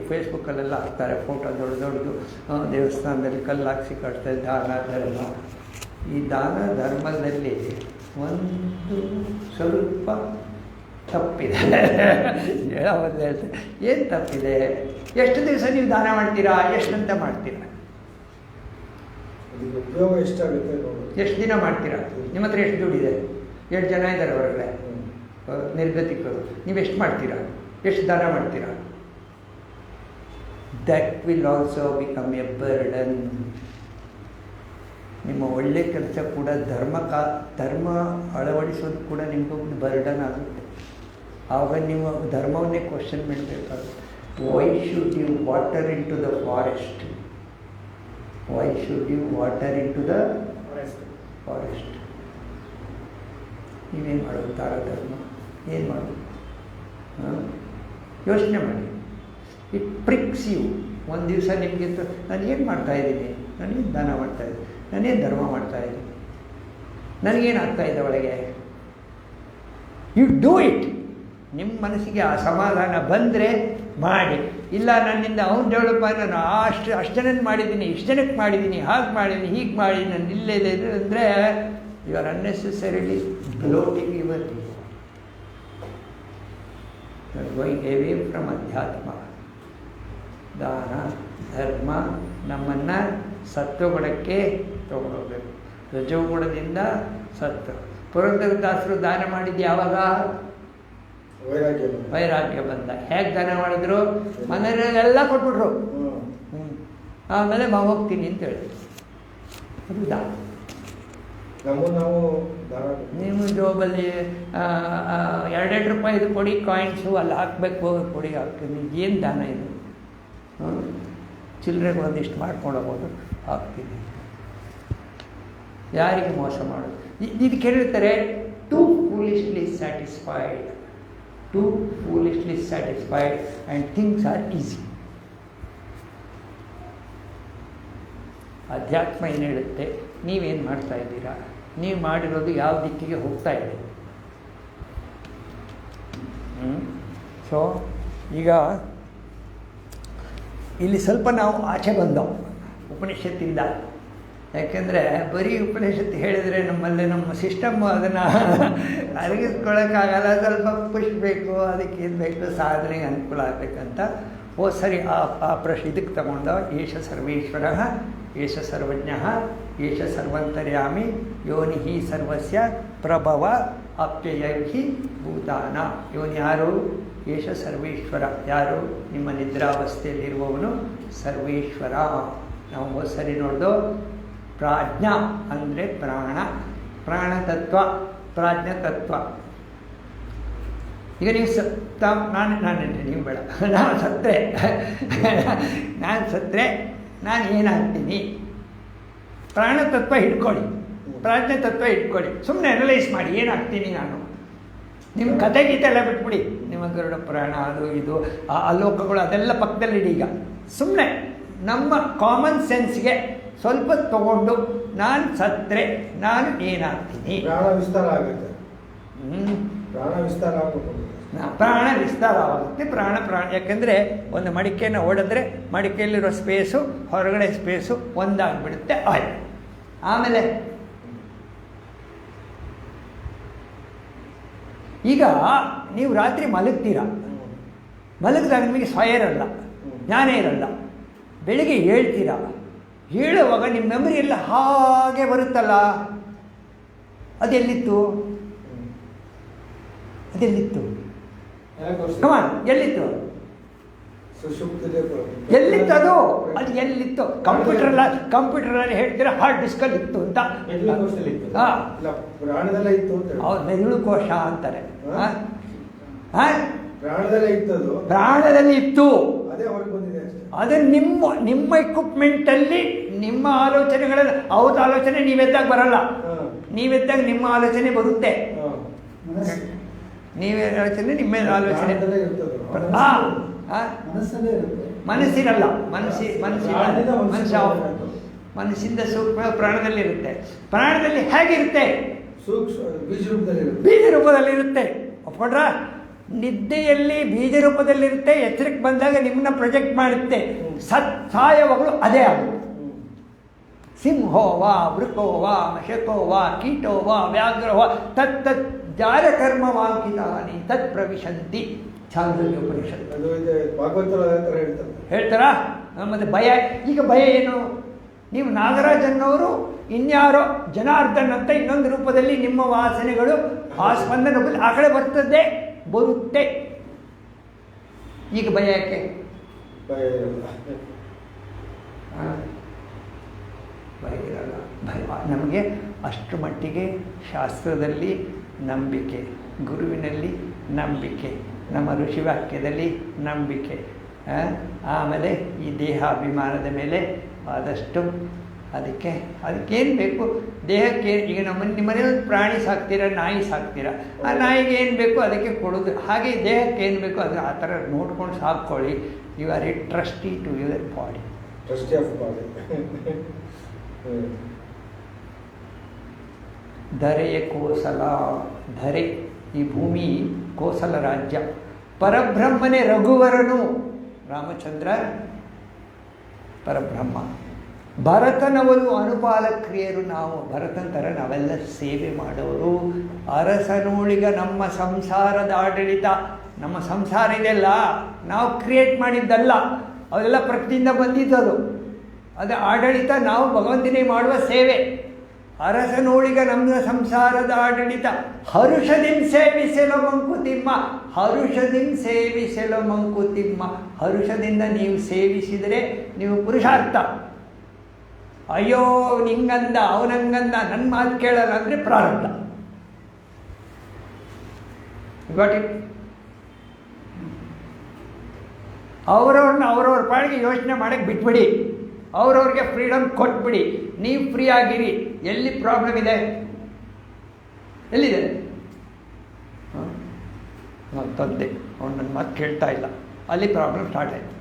ಫೇಸ್ಬುಕ್ಕಲ್ಲೆಲ್ಲ ಹಾಕ್ತಾರೆ ಫೋಟೋ ದೊಡ್ಡ ದೊಡ್ಡದು, ದೇವಸ್ಥಾನದಲ್ಲಿ ಕಲ್ಲು ಹಾಕ್ಸಿ ಕಟ್ತಾರೆ, ದಾನ ಧರ್ಮ. ಈ ದಾನ ಧರ್ಮದಲ್ಲಿ ಒಂದು ಸ್ವಲ್ಪ ತಪ್ಪಿದೆ. ಹೇಳೋದು ಹೇಳ್ತಾರೆ, ಏನು ತಪ್ಪಿದೆ? ಎಷ್ಟು ದಿವಸ ನೀವು ದಾನ ಮಾಡ್ತೀರಾ? ಎಷ್ಟಂತ ಮಾಡ್ತೀರಾ? ಉಪಯೋಗ ಎಷ್ಟಾಗುತ್ತೆ? ಎಷ್ಟು ದಿನ ಮಾಡ್ತೀರಾ? ನಿಮ್ಮ ಹತ್ರ ಎಷ್ಟು ದುಡ್ಡಿದೆ? ಎಷ್ಟು ಜನ ಇದ್ದಾರೆ ಹೊರಗಡೆ ನಿರ್ಗತಿಕರು? ನೀವು ಎಷ್ಟು ಮಾಡ್ತೀರಾ? ಎಷ್ಟು ದಾನ ಮಾಡ್ತೀರಾ? That will also become A burden. ನಿಮ್ಮ ಒಳ್ಳೆ ಕೆಲಸ ಕೂಡ ಧರ್ಮ ಅಳವಡಿಸೋದು ಕೂಡ ನಿಮಗೊಂದು ಬರ್ಡನ್ ಆಗುತ್ತೆ. ಆವಾಗ ನೀವು ಧರ್ಮವನ್ನೇ ಕ್ವಶನ್ ಮಾಡಬೇಕಾಗುತ್ತೆ. Why should you water into the forest? Why should you water into the forest? ನೀವೇನು ಮಾಡೋದು? ತಾರಧರ್ಮ ಏನು ಮಾಡೋದು? ಯೋಚನೆ ಮಾಡಿ. It pricks you. ಒಂದು ದಿವಸ ನಿಮಗೆ ನಾನು ಏನು ಮಾಡ್ತಾಯಿದ್ದೀನಿ? ನಾನೇನು ದಾನ ಮಾಡ್ತಾಯಿದ್ದೀನಿ? ನಾನೇನು ಧರ್ಮ ಮಾಡ್ತಾಯಿದ್ದೀನಿ? ನನಗೇನು ಆಗ್ತಾಯಿದೆ ಒಳಗೆ? You do it. ನಿಮ್ಮ ಮನಸ್ಸಿಗೆ ಆ ಸಮಾಧಾನ ಬಂದರೆ ಮಾಡಿ. ಇಲ್ಲ ನನ್ನಿಂದ ಅವ್ನು ಡೆವಲಪ್ ಆಗಿ ನಾನು ಅಷ್ಟು ಜನಕ್ಕೆ ಮಾಡಿದ್ದೀನಿ, ಇಷ್ಟು ಜನಕ್ಕೆ ಮಾಡಿದ್ದೀನಿ, ಹಾಗೆ ಮಾಡಿದ್ದೀನಿ, ಹೀಗೆ ಮಾಡಿ ನಾನು ಇಲ್ಲೇ ಅಂದರೆ you are unnecessarily bloating your ego. You are going away from ಅಧ್ಯಾತ್ಮ. ದಾನ ಧರ್ಮ ನಮ್ಮನ್ನು ಸತ್ವಗುಣಕ್ಕೆ ತಗೊಂಡೋಗ್ಬೇಕು. ರಜೋಗುಣದಿಂದ ಸತ್ವ. ಪುರಂದರದಾಸರು ದಾನ ಮಾಡಿದ್ದು ಯಾವಾಗ? ವೈರಾಗ್ಯ ಬಂದ. ಹೇಗೆ ದಾನ ಮಾಡಿದ್ರು? ಮನೆಯಲ್ಲೆಲ್ಲ ಕೊಟ್ಬಿಟ್ರು. ಆಮೇಲೆ ಹೋಗ್ತೀನಿ ಅಂತ ಹೇಳಿದ್ರು. ಅದು ದಾನ. ನೀವು ಜೋಬಲ್ಲಿ 2 ರೂಪಾಯಿದು ಕೊಡಿ ಕಾಯಿನ್ಸು ಅಲ್ಲಿ ಹಾಕಬೇಕು, ಕೊಡಿ ಹಾಕ್ತೀನಿ. ಏನು ದಾನ ಇದು? ಚಿಲ್ಲರೆಗೆ ಒಂದಿಷ್ಟು ಮಾಡ್ಕೊಂಡು ಹೋಗೋದು, ಹಾಕ್ತೀನಿ. ಯಾರಿಗೆ ಮೋಸ ಮಾಡೋದು? ಇದಕ್ಕೆ ಹೇಳಿರ್ತಾರೆ to foolishly satisfied. To foolishly satisfied and things are easy. ಅಧ್ಯಾತ್ಮ ಏನು ಹೇಳುತ್ತೆ? ನೀವೇನು ಮಾಡ್ತಾ ಇದ್ದೀರಾ? ನೀವು ಮಾಡಿರೋದು ಯಾವ ದಿಕ್ಕಿಗೆ ಹೋಗ್ತಾ ಇದೆ? ಸೊ ಈಗ ಇಲ್ಲಿ ಸ್ವಲ್ಪ ನಾವು ಆಚೆ ಬಂದವು ಉಪನಿಷತ್ತಿಂದ. ಯಾಕೆಂದರೆ ಬರೀ ಉಪನಿಷತ್ತು ಹೇಳಿದರೆ ನಮ್ಮಲ್ಲಿ ನಮ್ಮ ಸಿಸ್ಟಮ್ಮು ಅದನ್ನು ಅರಗಿಸ್ಕೊಳ್ಳೋಕ್ಕಾಗಲ್ಲ. ಸ್ವಲ್ಪ ಪುಷ್ ಬೇಕು, ಅದಕ್ಕೆ ಇದು ಬೇಕು, ಸಾಧನೆಗೆ ಅನುಕೂಲ ಆಗಬೇಕಂತ ಸರಿ ಆ ಇದಕ್ಕೆ ತಗೊಂಡ ಏಷ ಸರ್ವೇಶ್ವರ, ಏಷ ಸರ್ವಜ್ಞ, ಏಷ ಸರ್ವಂತರ್ಯಾಮಿ, ಯೋನಿ ಸರ್ವಸ್ಯ ಪ್ರಭವ ಅಪ್ಯಯೈ ಭೂತಾನ. ಇವನು ಯಾರು? ಏಷ ಸರ್ವೇಶ್ವರ. ಯಾರು? ನಿಮ್ಮ ನಿದ್ರಾವಸ್ಥೆಯಲ್ಲಿರುವವನು ಸರ್ವೇಶ್ವರ. ನಾವು ಸರಿ ನೋಡ್ದು ಪ್ರಾಜ್ಞಾ ಅಂದರೆ ಪ್ರಾಣ, ಪ್ರಾಣತತ್ವ, ಪ್ರಾಜ್ಞತತ್ವ. ಈಗ ನೀವು ನಾನು ನೀವು ಬೇಡ, ನಾನು ಸತ್ತರೆ ನಾನು ಏನಾಗ್ತೀನಿ? ಪ್ರಾಣತತ್ವ ಹಿಡ್ಕೊಳ್ಳಿ, ಪ್ರಾಜ್ಞತತ್ವ ಹಿಡ್ಕೊಳ್ಳಿ. ಸುಮ್ಮನೆ ಅನಲೈಸ್ ಮಾಡಿ ಏನಾಗ್ತೀನಿ ನಾನು. ನಿಮ್ಮ ಕತೆ ಗೀತೆ ಎಲ್ಲ ಬಿಟ್ಬಿಡಿ. ನಿಮ್ಮ ಗರುಡ ಪುರಾಣ ಅದು ಇದು ಆ ಅಲೋಕಗಳು ಅದೆಲ್ಲ ಪಕ್ಕದಲ್ಲಿಡಿ. ಈಗ ಸುಮ್ಮನೆ ನಮ್ಮ ಕಾಮನ್ ಸೆನ್ಸ್ಗೆ ಸ್ವಲ್ಪ ತಗೊಂಡು ನಾನು ಸತ್ತರೆ ನಾನು ಏನಾಗ್ತೀನಿ, ಪ್ರಾಣ ವಿಸ್ತಾರ ಆಗುತ್ತೆ. ಪ್ರಾಣ ವಿಸ್ತಾರ ಪ್ರಾಣ ವಿಸ್ತಾರವಾಗುತ್ತೆ. ಪ್ರಾಣ ಯಾಕೆಂದರೆ ಒಂದು ಮಡಿಕೆಯನ್ನು ಓಡಿದ್ರೆ ಮಡಿಕೆಯಲ್ಲಿರೋ ಸ್ಪೇಸು ಹೊರಗಡೆ ಸ್ಪೇಸು ಒಂದಾಗಿಬಿಡುತ್ತೆ. ಆಯ್ತು. ಆಮೇಲೆ ಈಗ ನೀವು ರಾತ್ರಿ ಮಲಗ್ತೀರಾ, ಮಲಗಿದಾಗ ನಿಮಗೆ ಸ್ವಯ ಇರಲ್ಲ, ಜ್ಞಾನ ಇರಲ್ಲ. ಬೆಳಿಗ್ಗೆ ಹೇಳ್ತೀರಾ, ಹೇಳುವಾಗ ನಿಮ್ಮ ಮೆಮೊರಿ ಎಲ್ಲ ಹಾಗೆ ಬರುತ್ತಲ್ಲ, ಅದೆಲ್ಲಿತ್ತು ಕಮಾನ್, ಎಲ್ಲಿತ್ತು ಅದು? ಅದು ಎಲ್ಲಿತ್ತು? ಕಂಪ್ಯೂಟರಲ್ಲಿ ಹೇಳ್ತೀರಾ ಹಾರ್ಡ್ ಡಿಸ್ಕಲ್ಲಿ ಇತ್ತು ಅಂತ. ಹೌದು, ಮೆದುಳು ಕೋಶ ಅಂತಾರೆ. ಪ್ರಾಣದಲ್ಲಿ ಇತ್ತು. ಅದು ನಿಮ್ಮ ಇಕ್ವಿಪ್ಮೆಂಟಲ್ಲಿ ನಿಮ್ಮ ಆಲೋಚನೆಗಳಲ್ಲಿ ಅವ್ರ ಆಲೋಚನೆ ನೀವೆದ್ದಾಗ ಬರಲ್ಲ. ನೀವೆದ್ದಾಗ ನಿಮ್ಮ ಆಲೋಚನೆ ಬರುತ್ತೆ. ನೀವೇ ಆಲೋಚನೆ ನಿಮ್ಮ ಆಲೋಚನೆ ಮನಸ್ಸಿರಲ್ಲ. ಮನಸ್ಸಿಂದ ಸೂಕ್ಷ್ಮ ಪ್ರಾಣದಲ್ಲಿರುತ್ತೆ. ಪ್ರಾಣದಲ್ಲಿ ಹೇಗಿರುತ್ತೆ? ಬೀಜ ರೂಪದಲ್ಲಿರುತ್ತೆ. ಒಪ್ಕೊಂಡ್ರ? ನಿದ್ದೆಯಲ್ಲಿ ಬೀಜ ರೂಪದಲ್ಲಿರುತ್ತೆ. ಎಚ್ಚರಿಕೆ ಬಂದಾಗ ನಿಮ್ಮನ್ನ ಪ್ರೊಜೆಕ್ಟ್ ಮಾಡುತ್ತೆ. ಸಾಯವಗಳು ಅದೇ ಆಗುತ್ತೆ. ಸಿಂಹೋ ವಾ ವೃಕೋ ವಾ ಮಶಕೋ ವಾ ಕೀಟೋ ವಾ ವ್ಯಾಘ್ರೋ ವಾ ತತ್ ಜಾರಕರ್ಮವಾಂಕಿತಾನಿ ತತ್ ಪ್ರವಿಶಂತಿ. ಛಾಂದೋಗ್ಯ ಉಪನಿಷತ್ತು ಹೇಳ್ತಾರಾ? ಮತ್ತು ಭಯ. ಈಗ ಭಯ ಏನು? ನೀವು ನಾಗರಾಜನ್ನವರು ಇನ್ಯಾರೋ ಜನಾರ್ದನ್ ಅಂತ ಇನ್ನೊಂದು ರೂಪದಲ್ಲಿ ನಿಮ್ಮ ವಾಸನೆಗಳು ಆ ಸ್ಪಂದನ ರೂಪದಲ್ಲಿ ಆ ಕಡೆ ಬರುತ್ತೆ. ಈಗ ಭಯ ಯಾಕೆ? ಭಯ ಇರಲ್ಲ. ಭಯ ನಮಗೆ ಅಷ್ಟು ಮಟ್ಟಿಗೆ ಶಾಸ್ತ್ರದಲ್ಲಿ ನಂಬಿಕೆ, ಗುರುವಿನಲ್ಲಿ ನಂಬಿಕೆ, ನಮ್ಮ ಋಷಿವಾಕ್ಯದಲ್ಲಿ ನಂಬಿಕೆ, ಆಮೇಲೆ ಈ ದೇಹಾಭಿಮಾನದ ಮೇಲೆ ಆದಷ್ಟು ಅದಕ್ಕೇನು ಬೇಕು ದೇಹಕ್ಕೆ. ಈಗ ನಿಮ್ಮ ಮನೇಲಿ ಪ್ರಾಣಿ ಸಾಕ್ತೀರ, ನಾಯಿ ಸಾಕ್ತೀರ, ಆ ನಾಯಿಗೆ ಏನು ಬೇಕು ಅದಕ್ಕೆ ಕೊಡೋದು. ಹಾಗೆ ದೇಹಕ್ಕೆ ಏನು ಬೇಕು ಅದು ಆ ಥರ ನೋಡ್ಕೊಂಡು ಸಾಕ್ಕೊಳ್ಳಿ. You are a trustee to your body. Trustee of body. ಧರೆಯ ಕೋಸಲ. ಧರೆ ಈ ಭೂಮಿ ಕೋಸಲ ರಾಜ್ಯ. ಪರಬ್ರಹ್ಮನೇ ರಘುವರನು. ರಾಮಚಂದ್ರ ಪರಬ್ರಹ್ಮ. ಭರತನವರು ಅನುಪಾಲಕ್ರಿಯರು. ನಾವು ಭರತನ ಥರ ನಾವೆಲ್ಲ ಸೇವೆ ಮಾಡೋರು. ಅರಸನೋಳಿಗ ನಮ್ಮ ಸಂಸಾರದ ಆಡಳಿತ. ನಮ್ಮ ಸಂಸಾರ ಇದೆಲ್ಲ ನಾವು ಕ್ರಿಯೇಟ್ ಮಾಡಿದ್ದಲ್ಲ, ಅವೆಲ್ಲ ಪ್ರಕೃತಿಯಿಂದ ಬಂದಿದ್ದದು. ಅದು ಆಡಳಿತ ನಾವು ಭಗವಂತನೇ ಮಾಡುವ ಸೇವೆ. ಅರಸನೋಳಿಗ ನಮ್ಮ ಸಂಸಾರದ ಆಡಳಿತ. ಹರುಷದಿಂ ಸೇವಿಸೆಲ ಮಂಕುತಿಮ್ಮ. ಹರುಷದಿಂ ಸೇವಿಸೆಲ ಮಂಕುತಿಮ್ಮ. ಹರುಷದಿಂದ ನೀವು ಸೇವಿಸಿದರೆ ನೀವು ಪುರುಷಾರ್ಥ. ಅಯ್ಯೋ ನಿಂಗಂದ ಅವನಂಗಂದ ನನ್ನ ಮಾತು ಕೇಳಲ್ಲ ಅಂದರೆ ಪ್ರಾರಬ್ಧ. Got it? ಅವರವ್ರನ್ನ ಅವ್ರವ್ರ ಪಾಡಿಗೆ ಯೋಚನೆ ಮಾಡೋಕ್ಕೆ ಬಿಟ್ಬಿಡಿ. ಅವ್ರವ್ರಿಗೆ ಫ್ರೀಡಮ್ ಕೊಟ್ಬಿಡಿ. ನೀವು ಫ್ರೀ ಆಗಿರಿ. ಎಲ್ಲಿ ಪ್ರಾಬ್ಲಮ್ ಇದೆ? ಎಲ್ಲಿದೆ? ನಾನು ತಂದೆ, ಅವ್ನು ನನ್ನ ಮಾತು ಕೇಳ್ತಾ ಇಲ್ಲ, ಅಲ್ಲಿ ಪ್ರಾಬ್ಲಮ್ ಸ್ಟಾರ್ಟ್ ಆಯಿತು.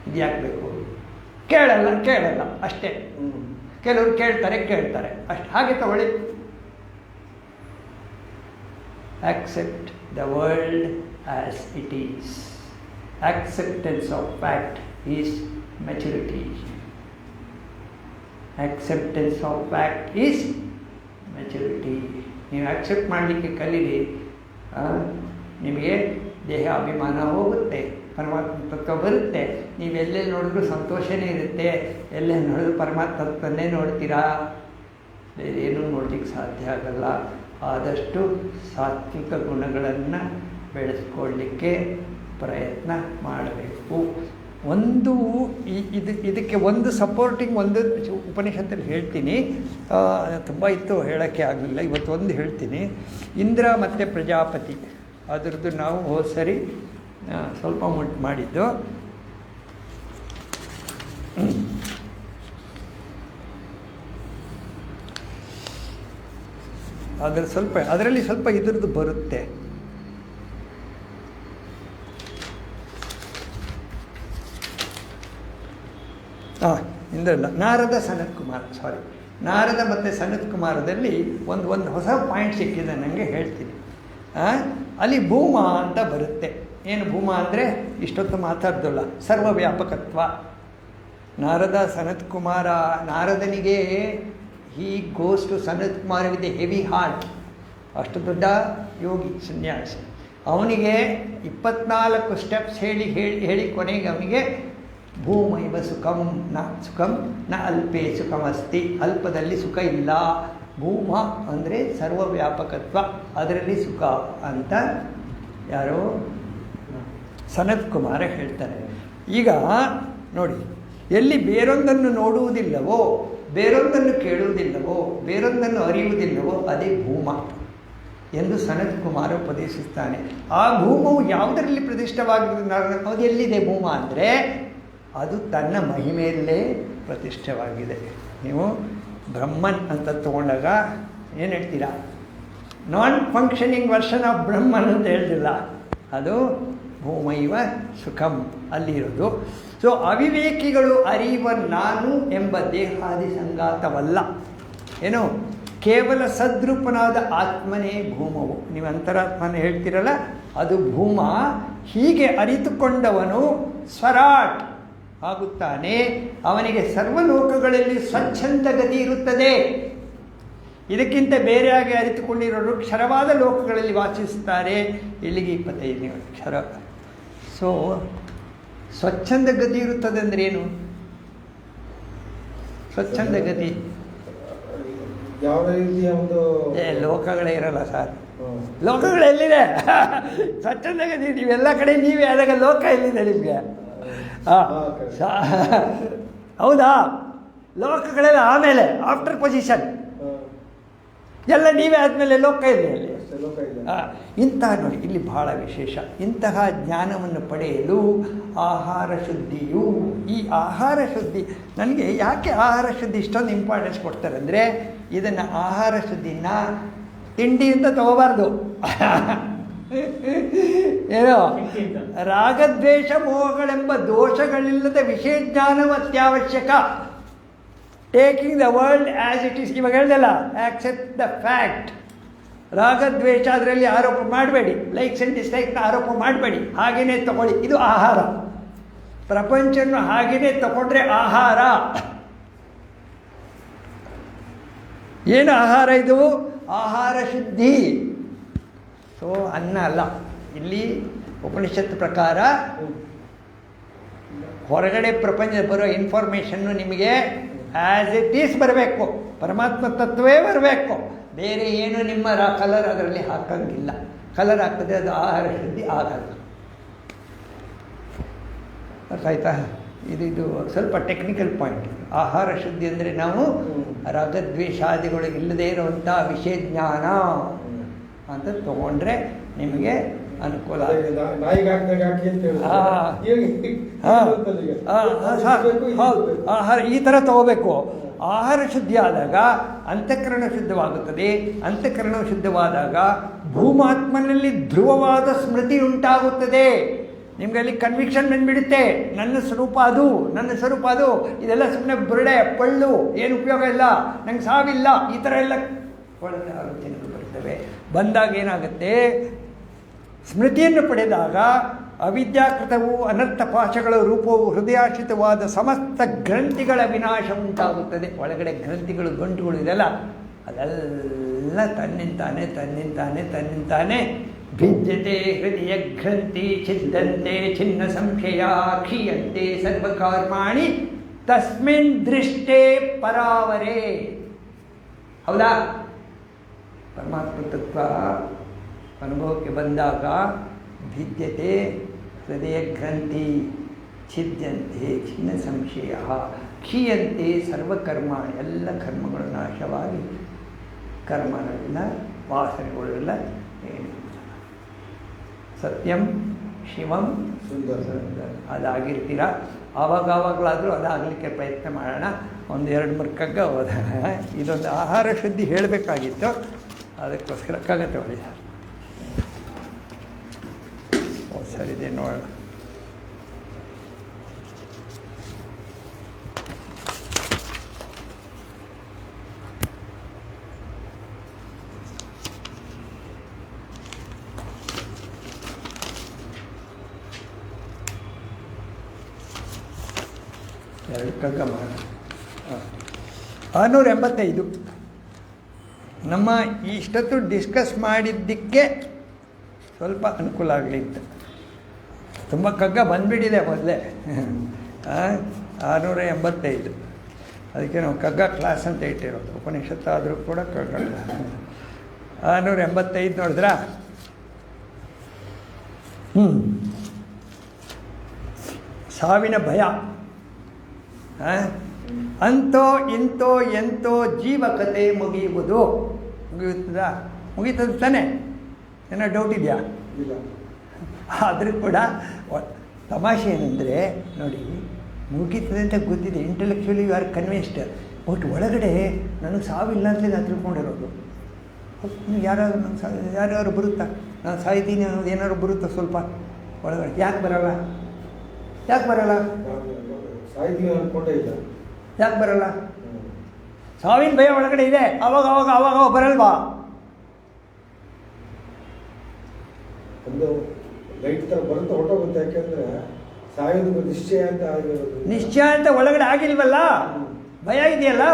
ಇದು ಯಾಕೆ ಬೇಕು? ಕೇಳಲ್ಲ ಅಷ್ಟೇ. ಕೆಲವರು ಕೇಳ್ತಾರೆ ಅಷ್ಟು. ಹಾಗೆ ತಗೊಳ್ಳಿ. accept the world as it is. Acceptance of fact is maturity. Acceptance of fact is maturity. ನೀವು ಆಕ್ಸೆಪ್ಟ್ ಮಾಡಲಿಕ್ಕೆ ಕಲೀರಿ. ನಿಮಗೆ ದೇಹ ಅಭಿಮಾನ ಹೋಗುತ್ತೆ, ಪರಮಾತ್ಮ ತತ್ವ ಬರುತ್ತೆ. ನೀವು ಎಲ್ಲೇ ನೋಡಿದ್ರೂ ಸಂತೋಷನೇ ಇರುತ್ತೆ. ಎಲ್ಲೇ ನೋಡಿದ್ರು ಪರಮಾತ್ಮ ತತ್ವನ್ನೇ ನೋಡ್ತೀರಾ, ಬೇರೆ ಏನೂ ನೋಡ್ಲಿಕ್ಕೆ ಸಾಧ್ಯ ಆಗಲ್ಲ. ಆದಷ್ಟು ಸಾತ್ವಿಕ ಗುಣಗಳನ್ನು ಬೆಳೆಸ್ಕೊಳ್ಳಿಕ್ಕೆ ಪ್ರಯತ್ನ ಮಾಡಬೇಕು. ಇದಕ್ಕೆ ಒಂದು ಸಪೋರ್ಟಿಂಗ್ ಒಂದು ಉಪನಿಷತ್ತಲ್ಲಿ ಹೇಳ್ತೀನಿ. ತುಂಬ ಇತ್ತು, ಹೇಳೋಕ್ಕೆ ಆಗಲಿಲ್ಲ. ಇವತ್ತು ಒಂದು ಹೇಳ್ತೀನಿ. ಇಂದ್ರ ಮತ್ತು ಪ್ರಜಾಪತಿ ಅದರದ್ದು ನಾವು ಹೋದ ಸರಿ ಸ್ವಲ್ಪ ಮಾಡಿದ್ದು. ಅದರಲ್ಲಿ ಸ್ವಲ್ಪ ಇದ್ರದ್ದು ಬರುತ್ತೆ. ಇಂದ್ರಲ್ಲ, ನಾರದ ಸನತ್ ಕುಮಾರ್, ನಾರದ ಮತ್ತು ಸನತ್ ಕುಮಾರದಲ್ಲಿ ಒಂದು ಹೊಸ ಪಾಯಿಂಟ್ ಸಿಕ್ಕಿದೆ ನನಗೆ, ಹೇಳ್ತೀನಿ. ಅಲ್ಲಿ ಭೂಮ ಅಂತ ಬರುತ್ತೆ. ಏನು ಭೂಮ ಅಂದರೆ ಇಷ್ಟೊತ್ತು ಮಾತಾಡ್ದಲ್ಲ, ಸರ್ವವ್ಯಾಪಕತ್ವ. ನಾರದ ಸನತ್ ಕುಮಾರ, ನಾರದನಿಗೆ he goes to Sanat Kumar with a heavy heart. ಅಷ್ಟು ದೊಡ್ಡ ಯೋಗಿ ಸನ್ಯಾಸಿ. ಅವನಿಗೆ 24 ಸ್ಟೆಪ್ಸ್ ಹೇಳಿ ಕೊನೆಗೆ ಅವನಿಗೆ ಭೂಮೈವ ಸುಖಂ ನ ಅಲ್ಪೇ ಸುಖಮಸ್ತಿ, ಅಲ್ಪದಲ್ಲಿ ಸುಖ ಇಲ್ಲ. ಭೂಮ ಅಂದರೆ ಸರ್ವವ್ಯಾಪಕತ್ವ, ಅದರಲ್ಲಿ ಸುಖ ಅಂತ ಯಾರೋ ಸನತ್ ಕುಮಾರ ಹೇಳ್ತಾರೆ. ಈಗ ನೋಡಿ, ಎಲ್ಲಿ ಬೇರೊಂದನ್ನು ನೋಡುವುದಿಲ್ಲವೋ, ಬೇರೊಂದನ್ನು ಕೇಳುವುದಿಲ್ಲವೋ, ಬೇರೊಂದನ್ನು ಅರಿಯುವುದಿಲ್ಲವೋ ಅದೇ ಭೂಮ ಎಂದು ಸನತ್ ಕುಮಾರ ಉಪದೇಶಿಸ್ತಾನೆ. ಆ ಭೂಮವು ಯಾವುದರಲ್ಲಿ ಪ್ರತಿಷ್ಠವಾಗಿರುವುದು? ಅದು ಎಲ್ಲಿದೆ ಭೂಮ ಅಂದರೆ ಅದು ತನ್ನ ಮಹಿಮೆಯಲ್ಲೇ ಪ್ರತಿಷ್ಠವಾಗಿದೆ. ನೀವು ಬ್ರಹ್ಮನ್ ಅಂತ ತಗೊಂಡಾಗ ಏನು ಹೇಳ್ತೀರಾ? ನಾನ್ ಫಂಕ್ಷನಿಂಗ್ ವರ್ಷನ್ ಆಫ್ ಬ್ರಹ್ಮನ್ ಅಂತ ಹೇಳ್ತಿಲ್ಲ, ಅದು ಭೂಮೈವ ಸುಖಂ ಅಲ್ಲಿರೋದು. ಸೊ ಅವಿವೇಕಿಗಳು ಅರಿಯುವ ನಾನು ಎಂಬ ದೇಹಾದಿ ಸಂಗಾತವಲ್ಲ. ಏನು? ಕೇವಲ ಸದ್ರೂಪನಾದ ಆತ್ಮನೇ ಭೂಮವು. ನೀವು ಅಂತರಾತ್ಮನೇ ಹೇಳ್ತಿರಲ್ಲ, ಅದು ಭೂಮ. ಹೀಗೆ ಅರಿತುಕೊಂಡವನು ಸ್ವರಾಟ್ ಆಗುತ್ತಾನೆ. ಅವನಿಗೆ ಸರ್ವಲೋಕಗಳಲ್ಲಿ ಸ್ವಚ್ಛಂದ ಗತಿ ಇರುತ್ತದೆ. ಇದಕ್ಕಿಂತ ಬೇರೆಯಾಗಿ ಅರಿತುಕೊಂಡಿರೋರು ಕ್ಷರವಾದ ಲೋಕಗಳಲ್ಲಿ ವಾಸಿಸುತ್ತಾರೆ. ಇಲ್ಲಿಗೆ 25 ಕ್ಷರ. ಸೊ ಸ್ವಚ್ಛಂದ ಗತಿ ಇರುತ್ತದೆ ಅಂದರೆ ಏನು? ಸ್ವಚ್ಛಂದ ಗತಿ ಯಾವ ರೀತಿಯ ಒಂದು ಲೋಕಗಳೇ ಇರಲ್ಲ ಸರ್. ಲೋಕಗಳೆಲ್ಲಿದೆ? ಸ್ವಚ್ಛಂದ ಗತಿ ನೀವೆಲ್ಲ ಕಡೆ ನೀವೇ ಆದಾಗ ಲೋಕ ಎಲ್ಲಿದೆ ನಿಮಗೆ? ಹೌದಾ? ಲೋಕಗಳೆಲ್ಲ ಆಮೇಲೆ, ಆಫ್ಟರ್ ಪೊಸಿಷನ್ ಎಲ್ಲ ನೀವೇ ಆದಮೇಲೆ ಲೋಕ ಇದೆ ಅಲ್ಲಿ. ಇಂತಹ ನೋಡಿ, ಇಲ್ಲಿ ಬಹಳ ವಿಶೇಷ. ಇಂತಹ ಜ್ಞಾನವನ್ನು ಪಡೆಯಲು ಆಹಾರ ಶುದ್ಧಿಯು, ಈ ಆಹಾರ ಶುದ್ಧಿ ನನಗೆ ಯಾಕೆ ಆಹಾರ ಶುದ್ಧಿ ಇಷ್ಟೊಂದು ಇಂಪಾರ್ಟೆನ್ಸ್ ಕೊಡ್ತಾರೆ ಅಂದರೆ, ಇದನ್ನು ಆಹಾರ ಶುದ್ಧಿನ ತಿಂಡಿಯಿಂದ ತಗೋಬಾರ್ದು. ಏನೋ ರಾಗದ್ವೇಷ ಮೋಹಗಳೆಂಬ ದೋಷಗಳಿಲ್ಲದ ವಿಷಯ ಜ್ಞಾನವು ಅತ್ಯವಶ್ಯಕ. Taking the world as it is. ಇವಾಗ ಹೇಳ್ದಲ್ಲ, ಆಕ್ಸೆಪ್ಟ್ ದ ಫ್ಯಾಕ್ಟ್. ರಾಗದ್ವೇಷ ಅದರಲ್ಲಿ ಆರೋಪ ಮಾಡಬೇಡಿ, ಲೈಕ್ಸ್ ಆ್ಯಂಡ್ ಡಿಸ್ಲೈಕ್ನ ಆರೋಪ ಮಾಡಬೇಡಿ, ಹಾಗೆಯೇ ತಗೊಳ್ಳಿ. ಇದು ಆಹಾರ. ಪ್ರಪಂಚವನ್ನು ಹಾಗೆಯೇ ತಗೊಂಡ್ರೆ ಆಹಾರ. ಏನು ಆಹಾರ ಇದು? ಆಹಾರ ಶುದ್ಧಿ. ಸೊ ಅನ್ನ ಅಲ್ಲ. ಇಲ್ಲಿ ಉಪನಿಷತ್ ಪ್ರಕಾರ ಹೊರಗಡೆ ಪ್ರಪಂಚ ಬರೋ ಇನ್ಫಾರ್ಮೇಷನ್ನು ನಿಮಗೆ ಆ್ಯಸ್ ಇಟ್ ಈಸ್ ಬರಬೇಕು, ಪರಮಾತ್ಮ ತತ್ವವೇ ಬರಬೇಕು. ಬೇರೆ ಏನು ನಿಮ್ಮ ಕಲರ್ ಅದರಲ್ಲಿ ಹಾಕಂಗಿಲ್ಲ. ಕಲರ್ ಹಾಕಿದ್ರೆ ಅದು ಆಹಾರ ಶುದ್ಧಿ ಆಗಲ್ಲ. ಅರ್ಥ ಆಯ್ತಾ? ಇದು ಸ್ವಲ್ಪ ಟೆಕ್ನಿಕಲ್ ಪಾಯಿಂಟ್. ಆಹಾರ ಶುದ್ಧಿ ಅಂದರೆ ನಾವು ರಾಗದ್ವೇಷಾದಿಗಳು ಇಲ್ಲದೇ ಇರುವಂಥ ವಿಷಯ ಜ್ಞಾನ ಅಂತ ತಗೊಂಡ್ರೆ ನಿಮಗೆ ಅನುಕೂಲ ಆಗುತ್ತೆ. ಹೌದು, ಆಹಾರ ಈ ಥರ ತಗೋಬೇಕು. ಆಹಾರ ಶುದ್ಧಿ ಆದಾಗ ಅಂತಃಕರಣ ಶುದ್ಧವಾಗುತ್ತದೆ. ಅಂತಃಕರಣ ಶುದ್ಧವಾದಾಗ ಭೂಮಾತ್ಮನಲ್ಲಿ ಧ್ರುವವಾದ ಸ್ಮೃತಿ ಉಂಟಾಗುತ್ತದೆ. ನಿಮಗೆ ಅಲ್ಲಿ ಕನ್ವಿಕ್ಷನ್ ಬಂದುಬಿಡುತ್ತೆ, ನನ್ನ ಸ್ವರೂಪ ಅದು, ನನ್ನ ಸ್ವರೂಪ ಅದು. ಇದೆಲ್ಲ ಸುಮ್ಮನೆ ಬುರುಡೆ ಪಳ್ಳು, ಏನು ಉಪಯೋಗ ಇಲ್ಲ, ನಂಗೆ ಸಾವಿಲ್ಲ, ಈ ಥರ ಎಲ್ಲ ಒಳ್ಳೆ ಆಲೋಚನೆಗಳು ಬರ್ತವೆ. ಬಂದಾಗ ಏನಾಗುತ್ತೆ? ಸ್ಮೃತಿಯನ್ನು ಪಡೆದಾಗ ಅವಿದ್ಯಾಕೃತವು ಅನರ್ಥ ಪಾಶಗಳ ರೂಪವು ಹೃದಯಾಶ್ರಿತವಾದ ಸಮಸ್ತ ಗ್ರಂಥಿಗಳ ವಿನಾಶ ಉಂಟಾಗುತ್ತದೆ. ಒಳಗಡೆ ಗ್ರಂಥಿಗಳು, ಗಂಟುಗಳು ಇದೆಲ್ಲ ಅದೆಲ್ಲ ತನ್ನಿಂತಾನೆ ಭಿದ್ಯತೆ ಹೃದಯ ಗ್ರಂಥಿ ಛಿದ್ದಂತೆ ಚಿನ್ನ ಸಂಶಯ ಕ್ಷೀಯಂತೆ ಸರ್ವಕರ್ಮಾಣಿ ತಸ್ಮಿನ್ ದೃಷ್ಟೇ ಪರಾವರೇ. ಹೌದಾ? ಪರಮಾತ್ಮ ತತ್ವ ಅನುಭವಕ್ಕೆ ಬಂದಾಗ ಭಿದ್ಯತೆ ಹೃದಯ ಗ್ರಂಥಿ ಛಿದ್ಯಂತೆ ಚಿನ್ನ ಸಂಶಯ ಕ್ಷೀಯಂತೆ ಸರ್ವಕರ್ಮ, ಎಲ್ಲ ಕರ್ಮಗಳು ನಾಶವಾಗಿ ಕರ್ಮಗಳೆಲ್ಲ, ವಾಸನೆಗಳೆಲ್ಲ ಏನಿಲ್ಲ. ಸತ್ಯಂ ಶಿವಂ ಸುಂದರ ಅದಾಗಿರ್ತೀರ. ಆವಾಗಲಾದರೂ ಅದಾಗಲಿಕ್ಕೆ ಪ್ರಯತ್ನ ಮಾಡೋಣ. 1-2 ಕಗ್ಗ ಹೋದ. ಇದೊಂದು ಆಹಾರ ಶುದ್ಧಿ ಹೇಳಬೇಕಾಗಿತ್ತು. ಅದಕ್ಕೋಸ್ಕರ ಕಗ್ಗ ತಗೊಳ್ಳಿ. ಓ ಸರಿದೆ ನೋಡೋಣ. ಎರಡು ಕಗ್ಗ ಮಾಡೋಣ. 685 ನಮ್ಮ ಇಷ್ಟೊತ್ತು ಡಿಸ್ಕಸ್ ಮಾಡಿದ್ದಕ್ಕೆ ಸ್ವಲ್ಪ ಅನುಕೂಲ ಆಗಲಿ ಅಂತ. ತುಂಬ ಕಗ್ಗ ಬಂದುಬಿಟ್ಟಿದೆ ಮೊದಲೇ. 685 ಅದಕ್ಕೆ ನಾವು ಕಗ್ಗ ಕ್ಲಾಸ್ ಅಂತ ಇಟ್ಟಿರೋದು. ಉಪನಿಷತ್ತು ಆದರೂ ಕೂಡ ಕಗ್ಗ ಕ್ಲಾಸ್. 685 ನೋಡಿದ್ರಾ? ಸಾವಿನ ಭಯ. ಅಂತೋ ಇಂತೋ ಎಂತೋ ಜೀವಕತೆ ಮುಗಿಯುವುದು. ಮುಗಿಯುತ್ತದಾ? ಮುಗೀತದ ತಾನೆ? ಏನೋ ಡೌಟ್ ಇದೆಯಾ? ಇಲ್ಲ. ಆದರೂ ಕೂಡ ತಮಾಷೆ ಏನಂದರೆ ನೋಡಿ, ಮುಗೀತದೆ ಅಂತ ಗೊತ್ತಿದೆ, intellectually you are convinced. But ಒಳಗಡೆ ನನಗೆ ಸಾವಿಲ್ಲ ಅಂತಲೇ ನಾನು ತಿಳ್ಕೊಂಡಿರೋದು. ಯಾರ್ಯಾರು ಬರುತ್ತಾ ನಾನು ಸಾಯ್ತೀನಿ ಅನ್ನೋದು ಏನಾದ್ರು ಬರುತ್ತಾ ಸ್ವಲ್ಪ ಒಳಗಡೆ? ಯಾಕೆ ಬರೋಲ್ಲ? ಯಾಕೆ ಬರೋಲ್ಲ? ಸಾಹಿತ್ಯ ಅನ್ಕೊಂಡೇ ಇಲ್ಲ. ಯಾಕೆ ಬರೋಲ್ಲ? ಸಾವಿನ ಭಯ ಒಳಗಡೆ ಇದೆ. ಅವಾಗ ಅವಾಗ ಅವಾಗ ಬರಲ್ವಾ? ಒಂದು ಲೈಟ್ ಥರ ಬರುತ್ತೆ, ಹೊರಟೋಗುತ್ತೆ. ಯಾಕೆಂದರೆ ಸಾಯೋದು ನಿಶ್ಚಯ ಅಂತ ಆಗಿರೋದು. ನಿಶ್ಚಯ ಅಂತ ಒಳಗಡೆ ಆಗಿಲ್ವಲ್ಲ, ಭಯ ಇದೆಯಲ್ಲ.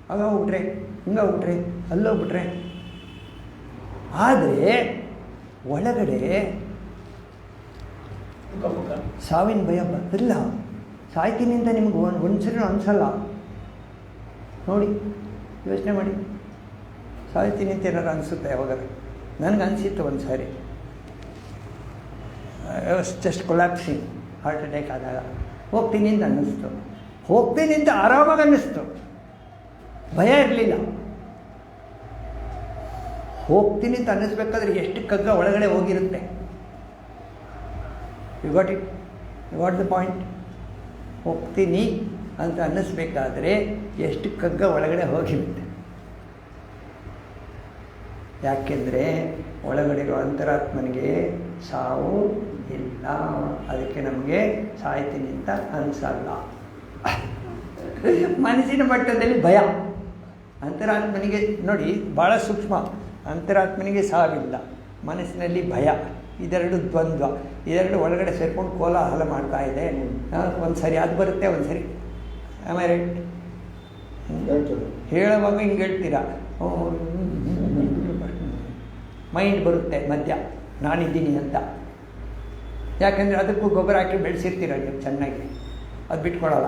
ಆಗ ಹೋಗ್ಬಿಟ್ರೆ, ಹಿಂಗೆ ಹೋಗ್ಬಿಟ್ರೆ, ಅಲ್ಲೋಗ್ಬಿಟ್ರೆ. ಆದರೆ ಒಳಗಡೆ ಸಾವಿನ ಭಯ ಬರಲಿಲ್ಲ. ಸಾಯ್ತೀನಿ ಅಂತ ನಿಮ್ಗೆ ಒಂದ್ಸರಿ ಅನಿಸಲ್ಲ. ನೋಡಿ, ಯೋಚನೆ ಮಾಡಿ. ಸಾಯ್ತೀನಿ ಅಂತ ಏನಾರು ಅನಿಸುತ್ತೆ ಯಾವಾಗ? ನನಗೆ ಅನಿಸಿತ್ತು ಒಂದು ಸಾರಿ. ಜಸ್ಟ್ ಕೊಲ್ಯಾಪ್ಸಿಂಗ್, ಹಾರ್ಟ್ ಅಟ್ಯಾಕ್ ಆದಾಗ ಹೋಗ್ತೀನಿ ಅಂತ ಅನ್ನಿಸ್ತು. ಹೋಗ್ತೀನಿ ಅಂತ ಆರಾಮಾಗಿ ಅನ್ನಿಸ್ತು, ಭಯ ಇರಲಿಲ್ಲ. ಹೋಗ್ತೀನಿ ಅಂತ ಅನ್ನಿಸ್ಬೇಕಾದ್ರೆ ಎಷ್ಟು ಕಗ್ಗ ಒಳಗಡೆ ಹೋಗಿರುತ್ತೆ. You got it? You got the point? ಹೋಗ್ತೀನಿ ಅಂತ ಅನ್ನಿಸ್ಬೇಕಾದ್ರೆ ಎಷ್ಟು ಕಗ್ಗ ಒಳಗಡೆ ಹೋಗಿರುತ್ತೆ. ಯಾಕೆಂದರೆ ಒಳಗಡೆ ಇರೋ ಅಂತರಾತ್ಮನಿಗೆ ಸಾವು ಇಲ್ಲ. ಅದಕ್ಕೆ ನಮಗೆ ಸಾಯ್ತೀನಿ ಅಂತ ಅನಿಸಲ್ಲ. ಮನಸ್ಸಿನ ಮಟ್ಟದಲ್ಲಿ ಭಯ. ಅಂತರಾತ್ಮನಿಗೆ ನೋಡಿ, ಭಾಳ ಸೂಕ್ಷ್ಮ. ಅಂತರಾತ್ಮನಿಗೆ ಸಾವಿಲ್ಲ, ಮನಸ್ಸಿನಲ್ಲಿ ಭಯ. ಇದೆರಡು ದ್ವಂದ್ವ, ಇದೆರಡು ಒಳಗಡೆ ಸೇರ್ಕೊಂಡು ಕೋಲಾಹಲ ಮಾಡ್ತಾ ಇದೆ. ಒಂದು ಸರಿ ಅದು ಬರುತ್ತೆ, ಒಂದು ಸರಿ ಆಮೇಲೆ ರೈಟ್ ಹೇಳುವಾಗ ಹಿಂಗೆ ಹೇಳ್ತೀರಾ, ಮೈಂಡ್ ಬರುತ್ತೆ ಮಧ್ಯ ನಾನಿದ್ದೀನಿ ಅಂತ. ಯಾಕೆಂದರೆ ಅದಕ್ಕೂ ಗೊಬ್ಬರ ಹಾಕಿ ಬೆಳೆಸಿರ್ತೀರ ನೀವು ಚೆನ್ನಾಗಿ, ಅದು ಬಿಟ್ಕೊಡಲ್ಲ.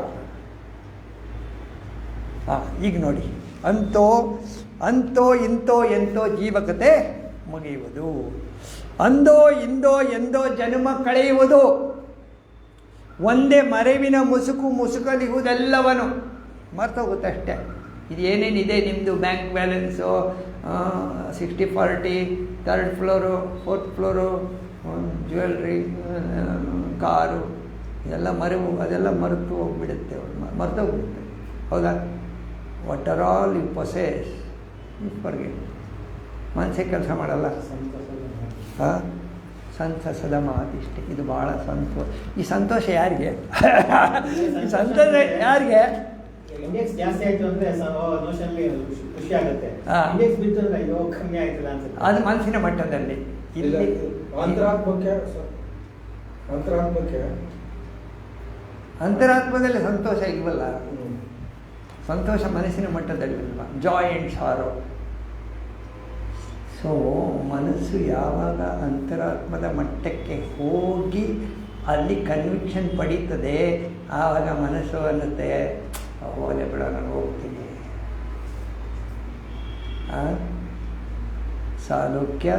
ಈಗ ನೋಡಿ, ಅಂತೋ ಅಂತೋ ಇಂತೋ ಎಂತೋ ಜೀವಕತೆ ಮುಗಿಯುವುದು. ಅಂದೋ ಇಂದೋ ಎಂದೋ ಜನ್ಮ ಕಳೆಯುವುದು. ಒಂದೇ ಮರೆವಿನ ಮುಸುಕಲಿಹುದೆಲ್ಲವನು ಮರ್ತೋಗುತ್ತೆ ಅಷ್ಟೇ. ಇದು ಏನೇನಿದೆ ನಿಮ್ಮದು bank balance, 60-40, 3rd floor, 4th floor, jewellery, car, ಇದೆಲ್ಲ ಅದೆಲ್ಲ ಮರೆತು ಹೋಗ್ಬಿಡುತ್ತೆ. ಮರ್ತೋಗ್ಬಿಡುತ್ತೆ, ಹೌದಾ? What are all you possess you forget. ಮನಸ್ಸೇ ಕೆಲಸ ಮಾಡಲ್ಲ. ಸಂತಸದ ಮಾತಿಷ್ಟೆ. ಇದು ಭಾಳ ಸಂತೋಷ. ಈ ಸಂತೋಷ ಯಾರಿಗೆ? ಈ ಸಂತೋಷ ಯಾರಿಗೆ? ಇಂಡೆಕ್ಸ್ ಜಾಸ್ತಿ ಆಯ್ತು ಅಂದ್ರೆ ಖುಷಿ ಆಗುತ್ತೆ. ಇಂಡೆಕ್ಸ್ ಬಿತ್ತು ಅಂದ್ರೆ ಅಯ್ಯೋ ಕಮ್ಮಿ ಆಯ್ತಲ್ಲ ಅನ್ಸುತ್ತೆ. ಅದು ಮನಸ್ಸಿನ ಮಟ್ಟದಲ್ಲಿ. ಇಲ್ಲಿ ಅಂತರಾತ್ಮದಲ್ಲಿ ಸಂತೋಷ ಇಲ್ವಲ್ಲ. ಸಂತೋಷ ಮನಸ್ಸಿನ ಮಟ್ಟದಲ್ಲಿಲ್ವ? Joy and sorrow. ಸೊ ಮನಸ್ಸು ಯಾವಾಗ ಅಂತರಾತ್ಮದ ಮಟ್ಟಕ್ಕೆ ಹೋಗಿ ಅಲ್ಲಿ ಕನ್ವಿಕ್ಷನ್ ಪಡೀತದೆ, ಆವಾಗ ಮನಸ್ಸು ಅನ್ನುತ್ತೆ, ಹೋದೆ ಬಿಡ, ನಾನು ಹೋಗ್ತೀನಿ. ಸಾಲೋಕ್ಯ,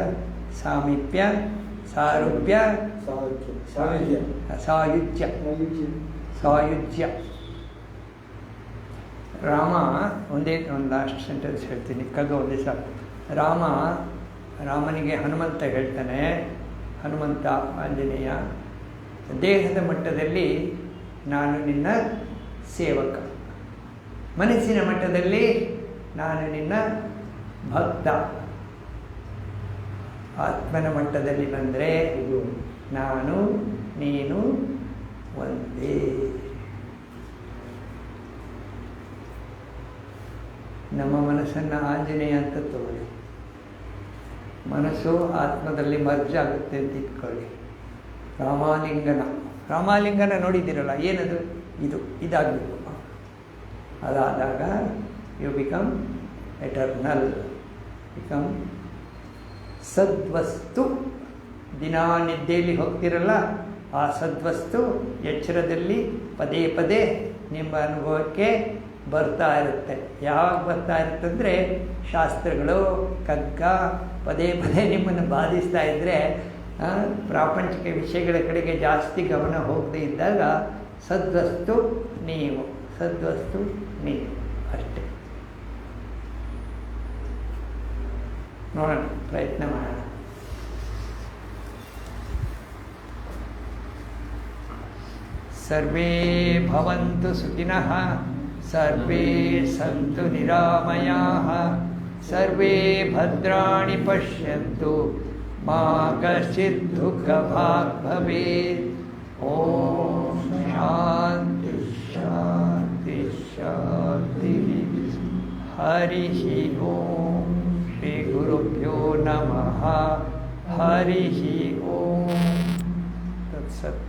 ಸಾಮೀಪ್ಯ, ಸಾರೂಪ್ಯ, ಸಾಯುಜ್ಯ. ರಾಮ ಒಂದು ಲಾಸ್ಟ್ ಸೆಂಟೆನ್ಸ್ ಹೇಳ್ತೀನಿ, ಕಗ್ಗ ಒಂದೇ ಸಾಕು. ರಾಮನಿಗೆ ಹನುಮಂತ ಹೇಳ್ತಾನೆ, ಹನುಮಂತ ಆಂಜನೇಯ, ದೇಹದ ಮಟ್ಟದಲ್ಲಿ ನಾನು ನಿನ್ನ ಸೇವಕ, ಮನಸ್ಸಿನ ಮಟ್ಟದಲ್ಲಿ ನಾನು ನಿನ್ನ ಭಕ್ತ. ಆತ್ಮನ ಮಟ್ಟದಲ್ಲಿ ಬಂದರೆ ನಾನು ನೀನು ಒಂದೇ. ನಮ್ಮ ಮನಸ್ಸನ್ನು ಆಂಜನೇಯ ಅಂತ ತಗೊಳ್ಳಿ. ಮನಸ್ಸು ಆತ್ಮದಲ್ಲಿ ಮರ್ಜ್ ಆಗುತ್ತೆ ಅಂತ ಇಟ್ಕೊಳ್ಳಿ. ರಾಮಾಲಿಂಗನ ನೋಡಿದ್ದೀರಲ್ಲ, ಏನದು? ಇದಾಗಬೇಕು. ಅದಾದಾಗ ಯು ಬಿಕಮ್ ಎಟರ್ನಲ್, ಬಿಕಮ್ ಸದ್ವಸ್ತು. ದಿನಾ ನಿದ್ದೆಯಲ್ಲಿ ಹೋಗ್ತಿರಲ್ಲ, ಆ ಸದ್ವಸ್ತು ಎಚ್ಚರದಲ್ಲಿ ಪದೇ ಪದೇ ನಿಮ್ಮ ಅನುಭವಕ್ಕೆ ಬರ್ತಾ ಇರುತ್ತೆ. ಯಾವಾಗ ಬರ್ತಾ ಇರುತ್ತಂದರೆ, ಶಾಸ್ತ್ರಗಳು ಕಗ್ಗ ಪದೇ ಪದೇ ನಿಮ್ಮನ್ನು ಬಾಧಿಸ್ತಾ ಇದ್ದರೆ, ಪ್ರಾಪಂಚಿಕ ವಿಷಯಗಳ ಕಡೆಗೆ ಜಾಸ್ತಿ ಗಮನ ಹೋಗದೇ ಇದ್ದಾಗ ಸದ್ವಸ್ತು ನೀವು, ಸದ್ವಸ್ತು ನೀವು ಅಷ್ಟೆ. ನೋಡೋಣ, ಪ್ರಯತ್ನ ಮಾಡೋಣ. ಸರ್ವೇ ಭವಂತು ಸುಖಿನಃ, ಸರ್ವೇ ಸಂತು ನಿರಾಮಯಾಃ, ಸರ್ವೇ ಭದ್ರಾಣಿ ಪಶ್ಯಂತು, ಮಾ ಕಶ್ಚಿತ್ ದುಃಖಭಾಗ್ ಭವೇತ್. ಓಂ ಶಾಂತಿ ಶಾಂತಿ ಶಾಂತಿ. ಹರಿ ಓಂ. ಶ್ರೀ ಗುರುಭ್ಯೋ ನಮಃ. ಹರಿ ಓಂ. ತತ್ಸತ್.